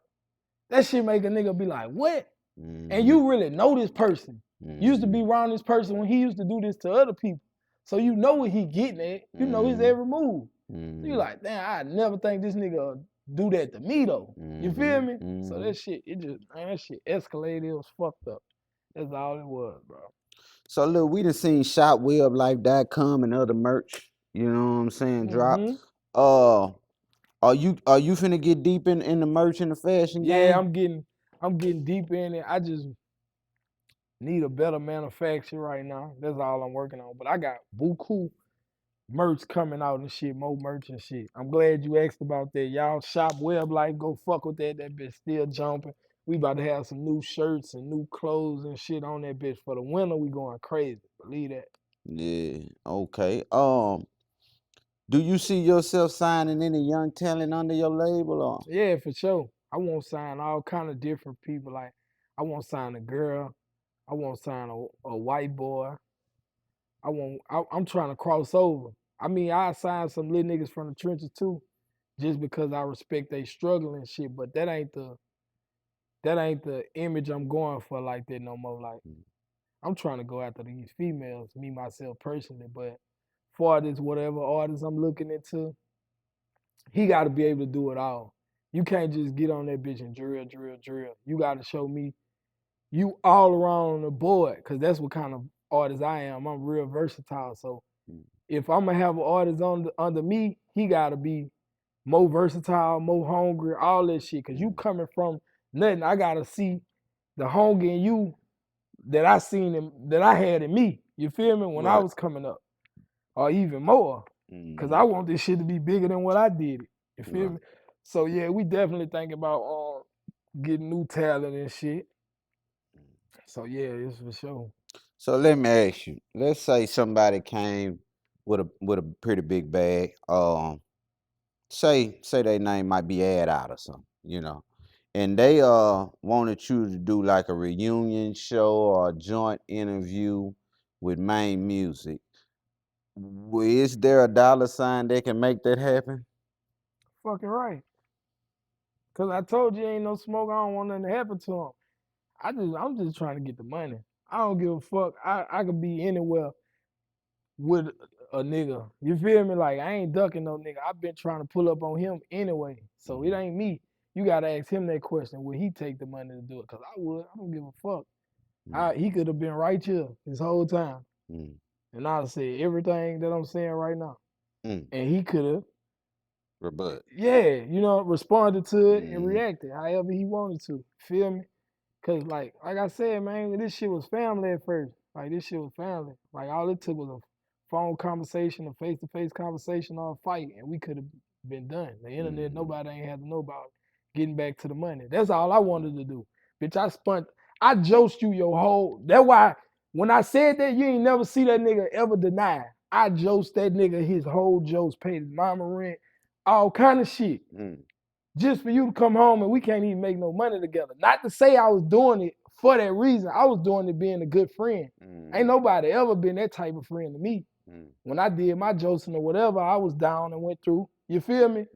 that shit make a nigga be like, what? And you really know this person. You used to be around this person when he used to do this to other people. So you know what he getting at. You know his every move. So you like, damn, I never think this nigga do that to me though. You feel me? So that shit, that shit escalated. It was fucked up. That's all it was, bro. So look, we done seen shopweblife.com and other merch, you know what I'm saying, drop. Are you finna get deep in the merch and the fashion game? Yeah, I'm getting deep in it. I just need a better manufacturer right now. That's all I'm working on. But I got buku merch coming out and shit, more merch and shit. I'm glad you asked about that. Y'all shop Web Life, go fuck with that. That bitch still jumping. We about to have some new shirts and new clothes and shit on that bitch. For the winter, we going crazy. Believe that. Yeah, okay. Do you see yourself signing any young talent under your label or? Yeah, for sure. I want to sign all kind of different people. Like, I want to sign a girl. I want to sign a white boy. I'm trying to cross over. I mean, I sign some little niggas from the trenches too, just because I respect they struggle and shit. But that ain't the image I'm going for like that no more. Like, I'm trying to go after these females, me myself personally. But for this whatever artist I'm looking into, he got to be able to do it all. You can't just get on that bitch and drill. You got to show me you all around the board, because that's what kind of artist I am. I'm real versatile. So if I'm going to have an artist under me, he got to be more versatile, more hungry, all that shit. Because you coming from nothing, I got to see the hunger in you that I seen that I had in me. You feel me? When I was coming up, or even more, because I want this shit to be bigger than what I did it. You feel me? So yeah, we definitely think about getting new talent and shit. So yeah, it's for sure. So let me ask you. Let's say somebody came with a pretty big bag. Say their name might be Ad Out or something, and they wanted you to do like a reunion show or a joint interview with Maine Musik. Is there a dollar sign that can make that happen? Fucking right. Cause I told you ain't no smoke. I don't want nothing to happen to him. I'm just trying to get the money. I don't give a fuck. I could be anywhere with a nigga. You feel me? Like I ain't ducking no nigga. I've been trying to pull up on him anyway. So it ain't me. You gotta ask him that question. Would he take the money to do it? Cause I would. I don't give a fuck. He could have been right here this whole time. And I'd say everything that I'm saying right now. And he could have Rebut. responded to it and reacted however he wanted to. Feel me? Cause like I said, man, this shit was family at first. Like this shit was family. Like all it took was a phone conversation, a face-to-face conversation, or a fight, and we could have been done. The internet, nobody ain't had to know about getting back to the money. That's all I wanted to do. Bitch, I joked you your whole. That's why when I said that, you ain't never see that nigga ever deny. I joked that nigga his whole jokes, paid his mama rent, all kind of shit. Just for you to come home and we can't even make no money together. Not to say I was doing it for that reason. I was doing it being a good friend. Ain't nobody ever been that type of friend to me. When I did my josing or whatever, I was down and went through. You feel me?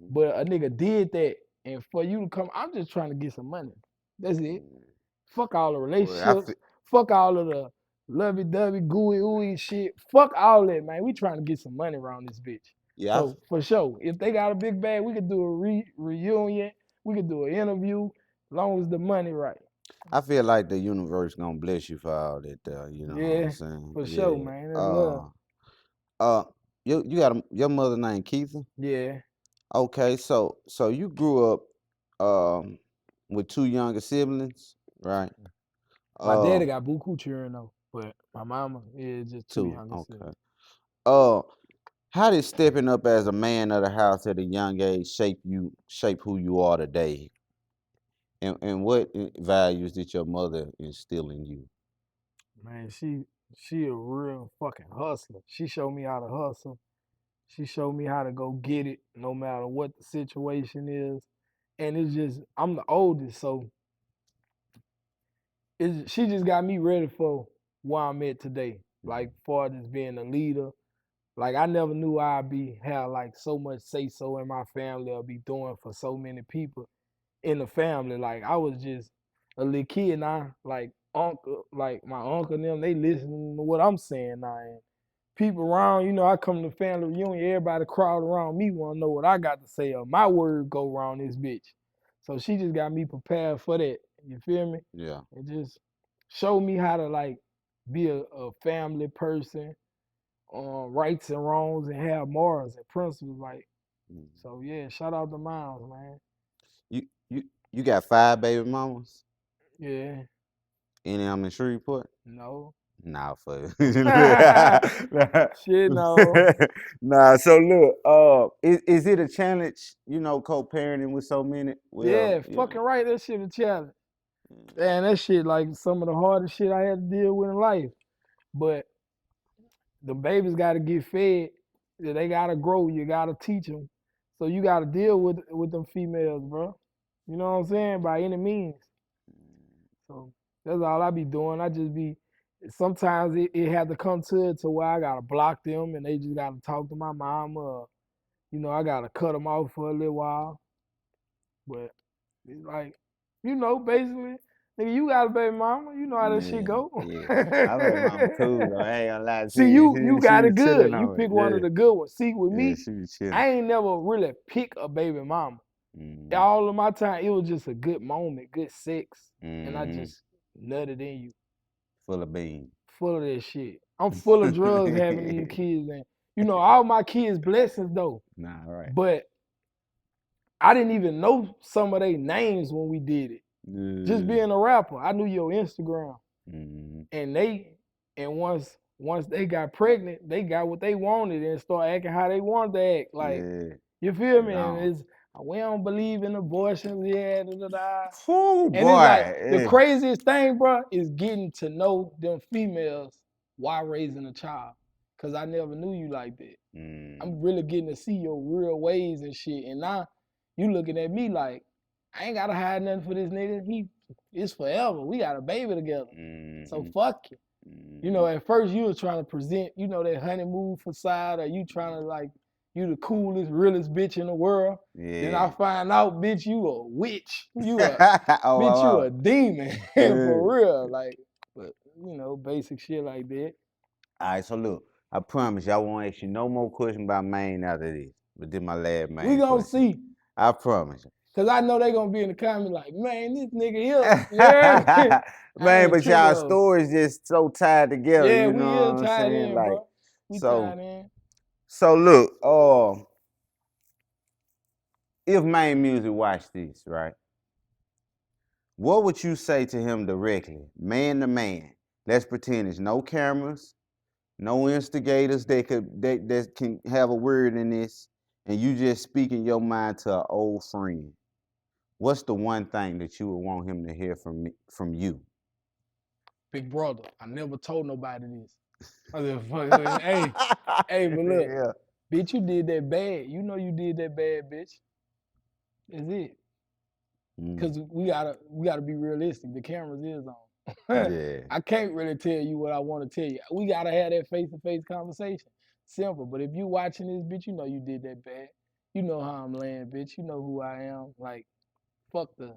But a nigga did that. And for you to come, I'm just trying to get some money. That's it. Fuck all the relationships. Fuck all of the lovey-dovey, gooey-ooey shit. Fuck all that, man. We trying to get some money around this bitch. Yeah. So for sure, if they got a big bag, we could do a reunion. We could do an interview, as long as the money right. I feel like the universe gonna bless you for all that. You know what I'm saying? For sure, man. That's love. You got your mother named Keitha? Yeah. Okay, so you grew up with two younger siblings, right? My daddy got buku children though, but my mama is just two younger siblings. How did stepping up as a man of the house at a young age shape who you are today? And what values did your mother instill in you? Man, she a real fucking hustler. She showed me how to hustle. She showed me how to go get it no matter what the situation is. And it's just, I'm the oldest, so she just got me ready for where I'm at today. Like, far as being a leader. Like, I never knew I'd have like so much say so in my family or be doing for so many people in the family. Like, I was just a little kid now. Like, my uncle and them, they listening to what I'm saying now. And people around, I come to family reunion, everybody crowd around me want to know what I got to say or my word go around this bitch. So she just got me prepared for that. You feel me? Yeah. And just showed me how to like be a family person, rights and wrongs, and have morals and principles. Like, so yeah, shout out to Miles, man. You got 5 baby mamas? Yeah. Any of them in Shreveport? No. Nah, for Shit, no. Nah, so look, is it a challenge, co-parenting with so many? Well, fucking right, that shit a challenge. Man, that shit like some of the hardest shit I had to deal with in life. But the babies gotta get fed. They gotta grow. You gotta teach them. So you gotta deal with them females, bro. You know what I'm saying? By any means. So that's all I be doing. I just be, sometimes it had to come to it to where I gotta block them and they just gotta talk to my mama. Or, I gotta cut them off for a little while. But it's like, basically, nigga, you got a baby mama. You know how that shit go. Yeah. I baby mama cool though. I ain't gonna lie. See, you got it good. You pick one of the good ones. See, with me, she I ain't never really pick a baby mama. All of my time, it was just a good moment, good sex. And I just nutted in you. Full of beans. Full of that shit. I'm full of drugs having these kids. And, all my kids' blessings, though. Nah, right. But I didn't even know some of their names when we did it. Just being a rapper, I knew your Instagram. And once once they got pregnant, they got what they wanted and start acting how they wanted to act. Like, Yeah. you feel me? No. And it's, we don't believe in abortions, yeah, da, da, da. Ooh, And boy. it's like, the Yeah. craziest thing, bro, is getting to know them females while raising a child. Cause I never knew you like that. I'm really getting to see your real ways and shit. And now you looking at me like, I ain't gotta hide nothing for this nigga. It's forever. We got a baby together. So fuck you. You know, at first you was trying to present, you know, that honeymoon facade, or you trying to like, you the coolest, realest bitch in the world. Yeah. Then I find out, bitch, you a witch. You a Oh, bitch, wow. you a demon. For real. Like, but you know, basic shit like that. All right, so look, I promise you, I won't ask you no more questions about Maine after this. But this my last Maine We gonna question. see. I promise you. Cause I know they gonna be in the comments like, man, this nigga here. Yeah. Man, but y'all stories just so tied together, Yeah, you we know is what I'm tied saying? in, Like, bro. We tied in. so look, if Maine Music watched this, right? What would you say to him directly, man to man? Let's pretend there's no cameras, no instigators that can have a word in this, and you just speaking your mind to an old friend. What's the one thing that you would want him to hear from you? Big brother, I never told nobody this. I said, fuck, hey, but look, Yeah. bitch, you did that bad. You know you did that bad, bitch. That's it. Cause we gotta be realistic. The cameras is on. Yeah. I can't really tell you what I want to tell you. We gotta have that face-to-face conversation. Simple. But if you watching this, bitch, you know you did that bad. You know how I'm laying, bitch. You know who I am. Like, fuck the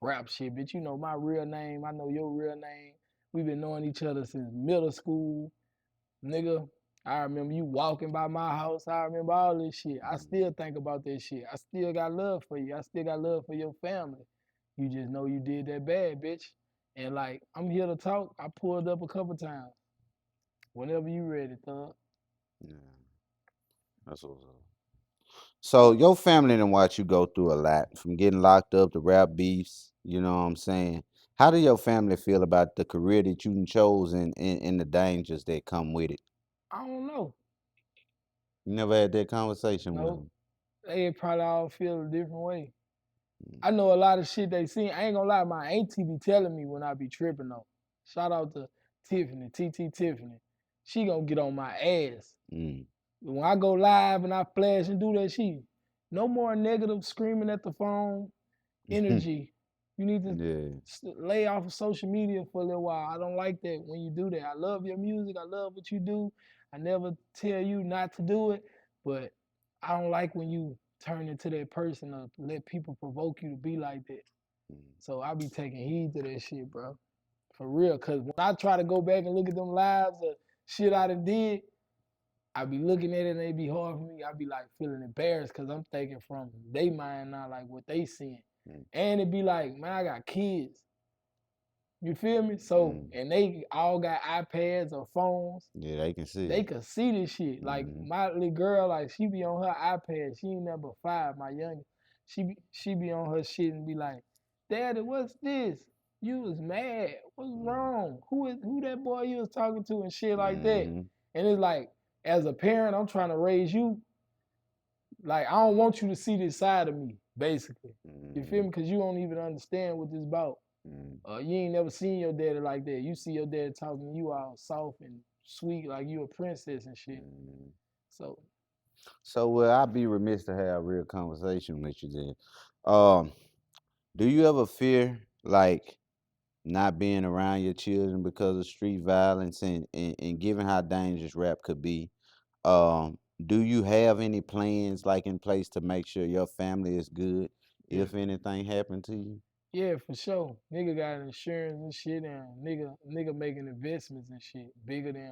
rap shit, bitch. You know my real name. I know your real name. We've been knowing each other since middle school. Nigga, I remember you walking by my house. I remember all this shit. I still think about that shit. I still got love for you. I still got love for your family. You just know you did that bad, bitch. And like, I'm here to talk. I pulled up a couple times. Whenever you ready, Thug. Yeah. That's what's up. So your family done watch you go through a lot, from getting locked up to rap beefs, you know what I'm saying? How do your family feel about the career that you chose and the dangers that come with it? I don't know. You never had that conversation with No. them? They probably all feel a different way. I know a lot of shit they seen. I ain't gonna lie, my auntie be telling me when I be tripping though. Shout out to Tiffany, TT Tiffany. She gonna get on my ass. When I go live and I flash and do that shit, no more negative screaming at the phone energy. You need to lay off of social media for a little while. I don't like that when you do that. I love your music. I love what you do. I never tell you not to do it, but I don't like when you turn into that person or let people provoke you to be like that. So I be taking heed to that shit, bro. For real. Cause when I try to go back and look at them lives of shit I done did, I be looking at it and they be hard for me. I be like feeling embarrassed because I'm thinking from they mind now, like what they seeing. And it be like, man, I got kids. You feel me? So, and they all got iPads or phones. Yeah, they can see. They can see this shit. Like my little girl, like she be on her iPad. She ain't number 5, my youngest. She be on her shit and be like, Daddy, what's this? You was mad. What's wrong? Who that boy you was talking to and shit like that? And it's like, as a parent, I'm trying to raise you. Like, I don't want you to see this side of me, basically. You feel me? Because you don't even understand what this about. You ain't never seen your daddy like that. You see your daddy talking to you all soft and sweet, like you a princess and shit. So I'd be remiss to have a real conversation with you then. Do you ever fear like not being around your children because of street violence and given how dangerous rap could be? Do you have any plans like in place to make sure your family is good if anything happened to you? Yeah, for sure. Nigga got insurance and shit, and nigga making investments and shit bigger than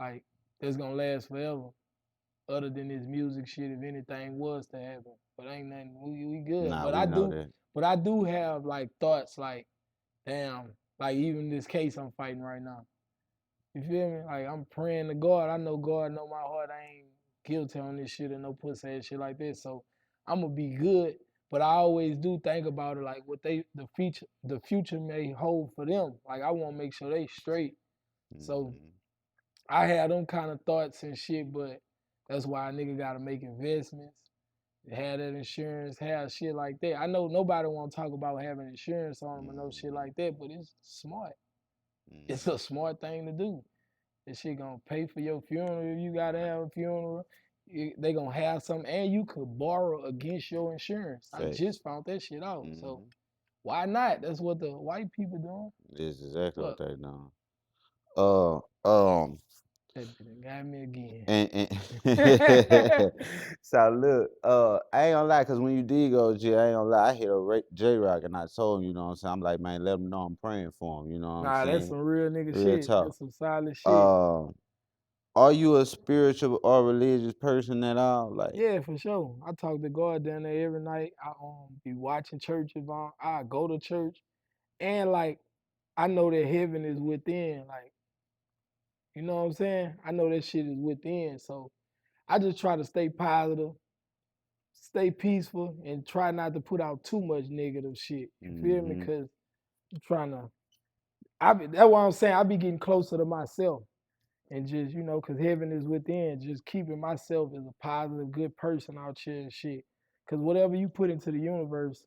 like that's gonna last forever. Other than this music shit, if anything was to happen, but ain't nothing. We good. Nah, But we know that. But I do have like thoughts like, damn, like even this case I'm fighting right now. You feel me? Like I'm praying to God. I know God know my heart. I ain't guilty on this shit and no pussy ass shit like this. So I'm gonna be good. But I always do think about it like what the future may hold for them. Like I want to make sure they straight. So I had them kind of thoughts and shit, but that's why a nigga gotta make investments, have that insurance, have shit like that. I know nobody want to talk about having insurance on them or no shit like that, but it's smart. It's a smart thing to do. That shit gonna pay for your funeral if you gotta have a funeral. They gonna have something, and you could borrow against your insurance. I just found that shit out. So why not? That's what the white people doing. That's exactly what Fuck. they doing. That bitch got me again. And so look, I ain't gonna lie, cause when you did go to jail, I ain't gonna lie, I hit a J-Rock and I told him, you know what I'm saying? I'm like, man, let him know I'm praying for him, you know what I'm Nah, saying? that's some real nigga Real shit. talk. That's some solid shit. Are you a spiritual or religious person at all? Like, Yeah, for sure. I talk to God down there every night. I be watching churches on. I go to church, and like I know that heaven is within. Like, you know what I'm saying? I know that shit is within. So I just try to stay positive, stay peaceful, and try not to put out too much negative shit. You feel me? Cause I'm trying to. That's why I'm saying I be getting closer to myself. And just, you know, because heaven is within, just keeping myself as a positive, good person out here and shit. Because whatever you put into the universe,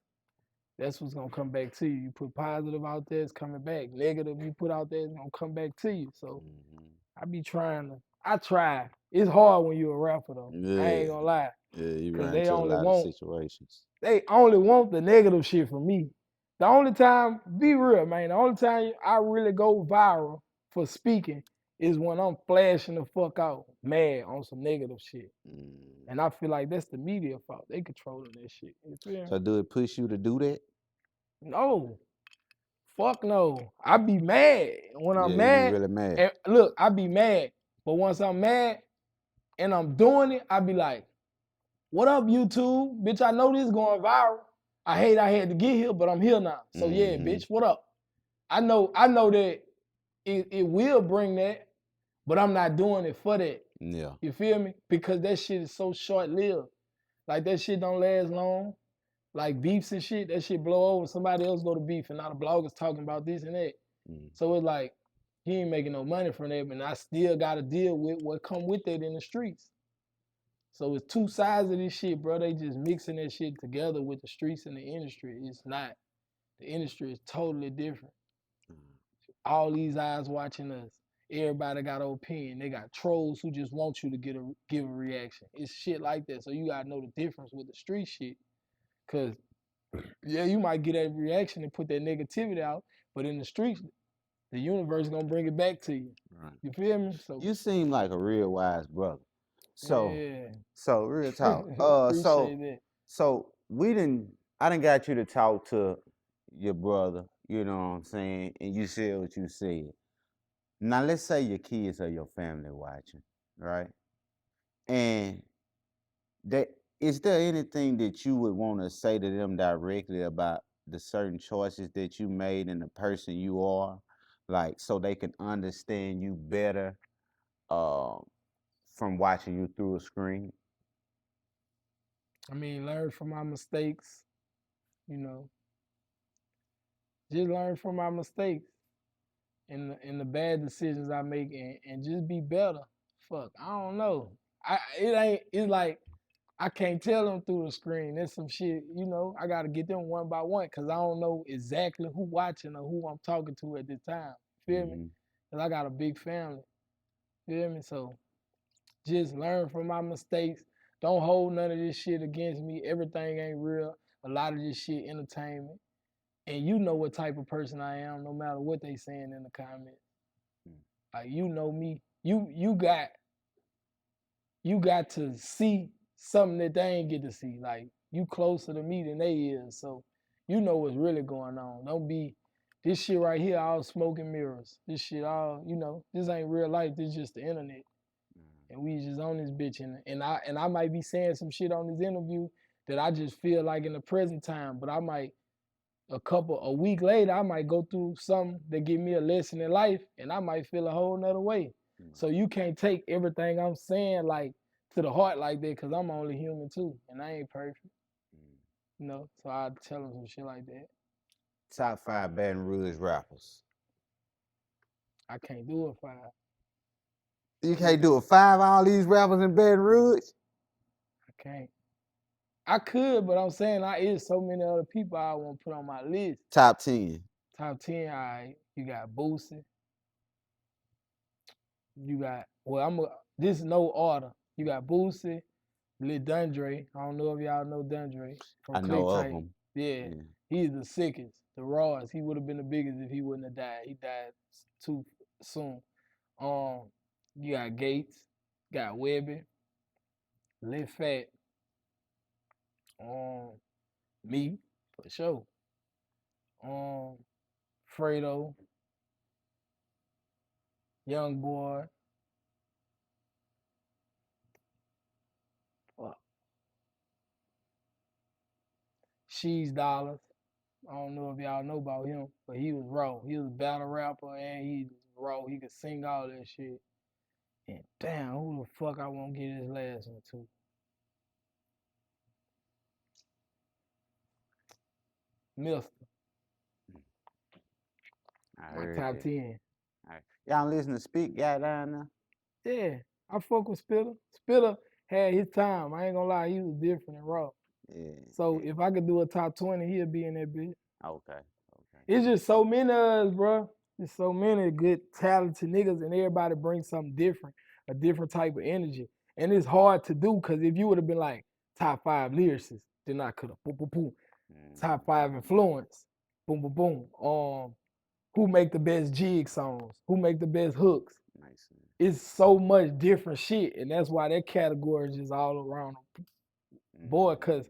that's what's going to come back to you. You put positive out there, it's coming back. Negative you put out there, it's going to come back to you. So I be trying to, I try. It's hard when you're a rapper, though. I ain't going to lie. Yeah, you Because run into a lot of situations. they only want the negative shit from me. The only time, be real, man, the only time I really go viral for speaking is when I'm flashing the fuck out, mad on some negative shit. And I feel like that's the media fault. They controlling that shit. You feel me? So do it push you to do that? No. Fuck no. I be mad. When I'm Yeah, you be mad, really mad. and look, I be mad. But once I'm mad and I'm doing it, I be like, what up, YouTube? Bitch, I know this going viral. I hate I had to get here, but I'm here now. So yeah, bitch, what up? I know that it will bring that, but I'm not doing it for that. Yeah. You feel me? Because that shit is so short-lived. Like that shit don't last long. Like beefs and shit, that shit blow over. Somebody else go to beef, and now the bloggers talking about this and that. So it's like he ain't making no money from that, but I still got to deal with what come with that in the streets. So it's two sides of this shit, bro. They just mixing that shit together with the streets and the industry. It's not. The industry is totally different. All these eyes watching us. Everybody got an opinion. They got trolls who just want you to give a reaction. It's shit like that. So you gotta know the difference with the street shit. Cause yeah, you might get that reaction and put that negativity out, but in the streets, the universe gonna bring it back to you. Right. You feel me? So You seem like a real wise brother. So, yeah. so real talk. Appreciate that. So I done got you to talk to your brother, you know what I'm saying, and you said what you said. Now let's say your kids or your family watching, right? And is there anything that you would want to say to them directly about the certain choices that you made and the person you are, like so they can understand you better from watching you through a screen? I mean, learn from my mistakes, you know. Just learn from my mistakes and the bad decisions I make and just be better. Fuck, I don't know. It's like I can't tell them through the screen. There's some shit, you know, I gotta get them one by one because I don't know exactly who watching or who I'm talking to at this time. Feel me? Because I got a big family. Feel me? So just learn from my mistakes. Don't hold none of this shit against me. Everything ain't real. A lot of this shit entertainment. And you know what type of person I am, no matter what they saying in the comments. Like you know me. You got to see something that they ain't get to see. Like you closer to me than they is. So you know what's really going on. Don't be this shit right here all smoke and mirrors. This shit all, you know, this ain't real life. This just the internet. And we just on this bitch and I might be saying some shit on this interview that I just feel like in the present time, but I might a week later, I might go through something that give me a lesson in life and I might feel a whole nother way. So you can't take everything I'm saying like to the heart like that because I'm only human too and I ain't perfect. You know, so I tell them some shit like that. Top 5 Baton Rouge rappers. I can't do a 5. You can't do a 5, all these rappers in Baton Rouge? I can't. I could, but I'm saying I is so many other people I want to put on my list. Top 10. Top 10, all right. You got Boosie. You got, this is no order. You got Boosie, Lil Dundre. I don't know if y'all know Dundre from I know of Click him. Yeah, he's the sickest, the rawest. He would have been the biggest if he wouldn't have died. He died too soon. You got Gates, got Webby, Lil Fat, me for sure. Fredo, Young Boy. She's Dollars. I don't know if y'all know about him, but he was raw. He was a battle rapper and he was raw. He could sing all that shit. And damn, who the fuck I won't get his last one to? Mister. My top 10. All right. Y'all listen to Speak, y'all down there? Yeah, I fuck with Spitter. Spitter had his time. I ain't gonna lie, he was different and raw. Yeah. So if I could do a top 20, he'll be in that bitch. Okay. It's just so many of us, bro. There's so many good, talented niggas, and everybody brings something different, a different type of energy. And it's hard to do because if you would have been like top 5 lyricists, then I could have boom, boom, boom. Top 5 influence, boom, boom, boom. Who make the best jig songs? Who make the best hooks? Nice. It's so much different shit, and that's why that category is just all around. Boy, because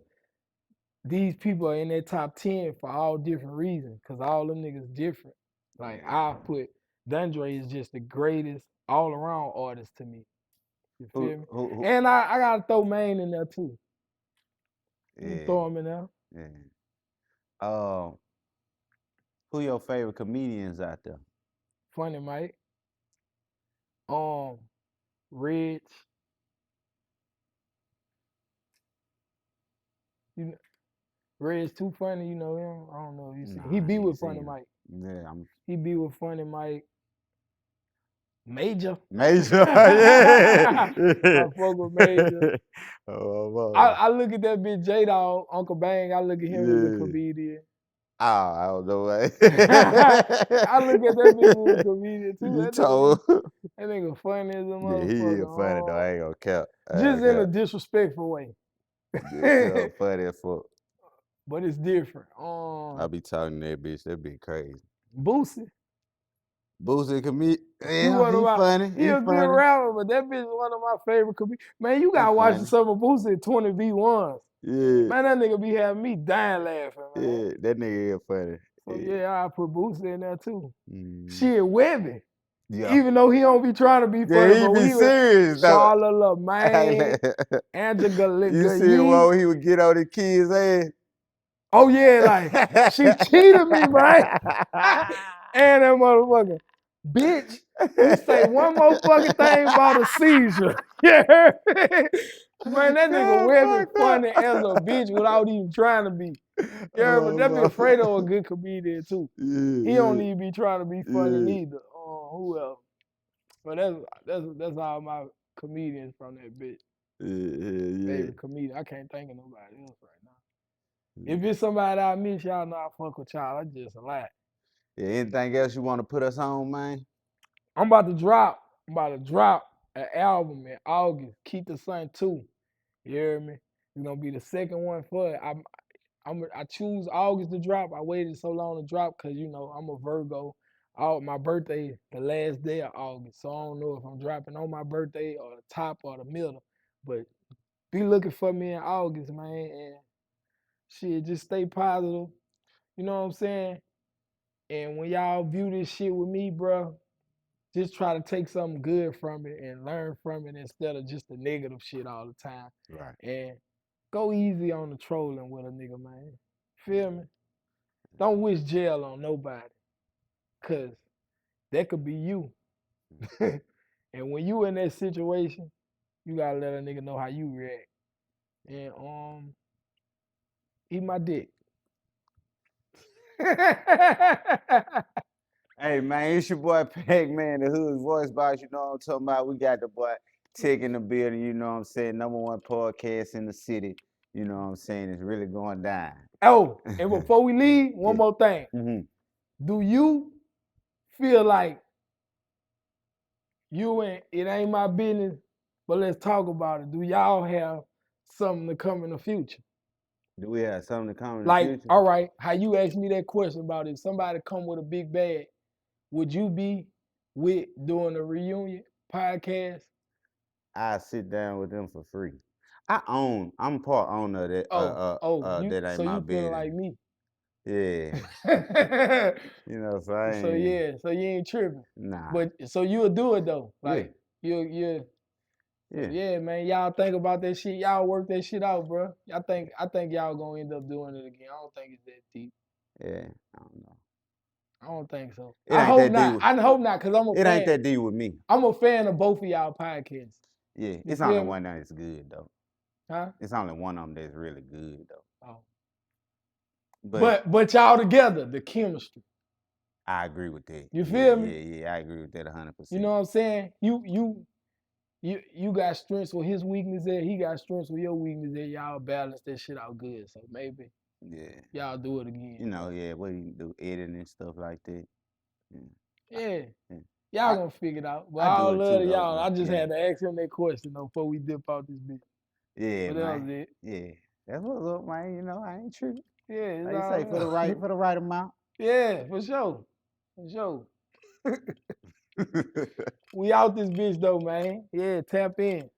these people are in their top 10 for all different reasons, because all them niggas different. Like, I put Dundre is just the greatest all-around artist to me. You feel me? Who? And I got to throw Maine in there, too. Yeah. Throw him in there. Yeah. Who your favorite comedians out there? Funny Mike. Rich. You know, Red's too funny, you know him. I don't know if you see. He be with Funny Mike. Yeah, He be with Funny Mike. Major. yeah. I fuck with Major. I look at that bitch J-Dog, Uncle Bang. I look at him as a comedian. I don't know. I look at that bitch as a comedian too. You told. That nigga funny as a motherfucker. Yeah, he is funny though. I ain't gonna cap. Just in a disrespectful way. Funny as fuck. But it's different. I be talking to that bitch. That be crazy. Boosie. Boosie comedian. He funny. He a good rapper, but that bitch is one of my favorite comedians. Man, you gotta watch some of Boosie 20v1s. Yeah. Man, that nigga be having me dying laughing, man. Yeah, that nigga is funny. So yeah, I put Boosie in there too. Shit, Webby. Yeah. Even though he don't be trying to be funny, he but be serious though. Charlotte LaMaine, Angela. You see what he would get on the kids' ass? Oh yeah, like she cheated me, right? And that motherfucker, bitch, you say one more fucking thing about a seizure. Yeah. Man, that nigga Webby funny as a bitch without even trying to be. Yeah, but that bitch Fredo a good comedian too. He don't even be trying to be funny neither. Who else? But that's all my comedians from that bitch. Favorite comedian. I can't think of nobody else right now. If it's somebody I miss, y'all know I fuck with y'all. I just a lot. Yeah, anything else you want to put us on, man? I'm about to drop an album in August. Keep the Sun 2. You hear me? It's gonna be the second one for it. I choose August to drop. I waited so long to drop because you know I'm a Virgo. My birthday the last day of August, so I don't know if I'm dropping on my birthday or the top or the middle. But be looking for me in August, man. And shit, just stay positive. You know what I'm saying? And when y'all view this shit with me, bro, just try to take something good from it and learn from it instead of just the negative shit all the time. Right. And go easy on the trolling with a nigga, man. Feel me? Don't wish jail on nobody. Cause that could be you. And when you in that situation, you gotta let a nigga know how you react. And eat my dick. Hey man, it's your boy Pac Man, the Hood Voice Box. You know what I'm talking about? We got the boy TEC in the building. You know what I'm saying? #1 podcast in the city. You know what I'm saying? It's really going down. Oh, and before we leave, one Yeah. more thing. Mm-hmm. Do you feel like you and it ain't my business, but let's talk about it? Do y'all have something to come in the future? Do we have something to come in the Like, future? all right, how you asked me that question about if somebody come with a big bag, would you be with doing a reunion podcast? I sit down with them for free. I'm part owner of that. That ain't so my you business. feel like me? Yeah. You know, so I ain't. So you ain't tripping. Nah. But so you'll do it though. Like Yeah. yeah, man. Y'all think about that shit. Y'all work that shit out, bro. I think y'all gonna end up doing it again. I don't think it's that deep. Yeah, I don't know. I don't think so. It I ain't hope that not. deep. I hope not, cause I'm a It fan. ain't that deep with me. I'm a fan of both of y'all podcasts. Yeah, You it's feel only me? one that's good though. Huh? It's only one of them that's really good though. Oh. But But y'all together, the chemistry. I agree with that. You feel me? Yeah, I agree with that 100%. You know what I'm saying? You got strengths where his weakness at, he got strengths where your weakness at. Y'all balance that shit out good. So maybe y'all do it again. You know, what you can do, editing and stuff like that. Yeah. Y'all gonna figure it out. But I do all it love too, to though, y'all. man. I just had to ask him that question though before we dip out this bitch. Yeah, But that was it. Yeah. That's what's up, man. You know, I ain't tripping. Yeah, it's Like you all say, for the right amount. Yeah, for sure. For sure. We out this bitch though, man. Yeah, tap in.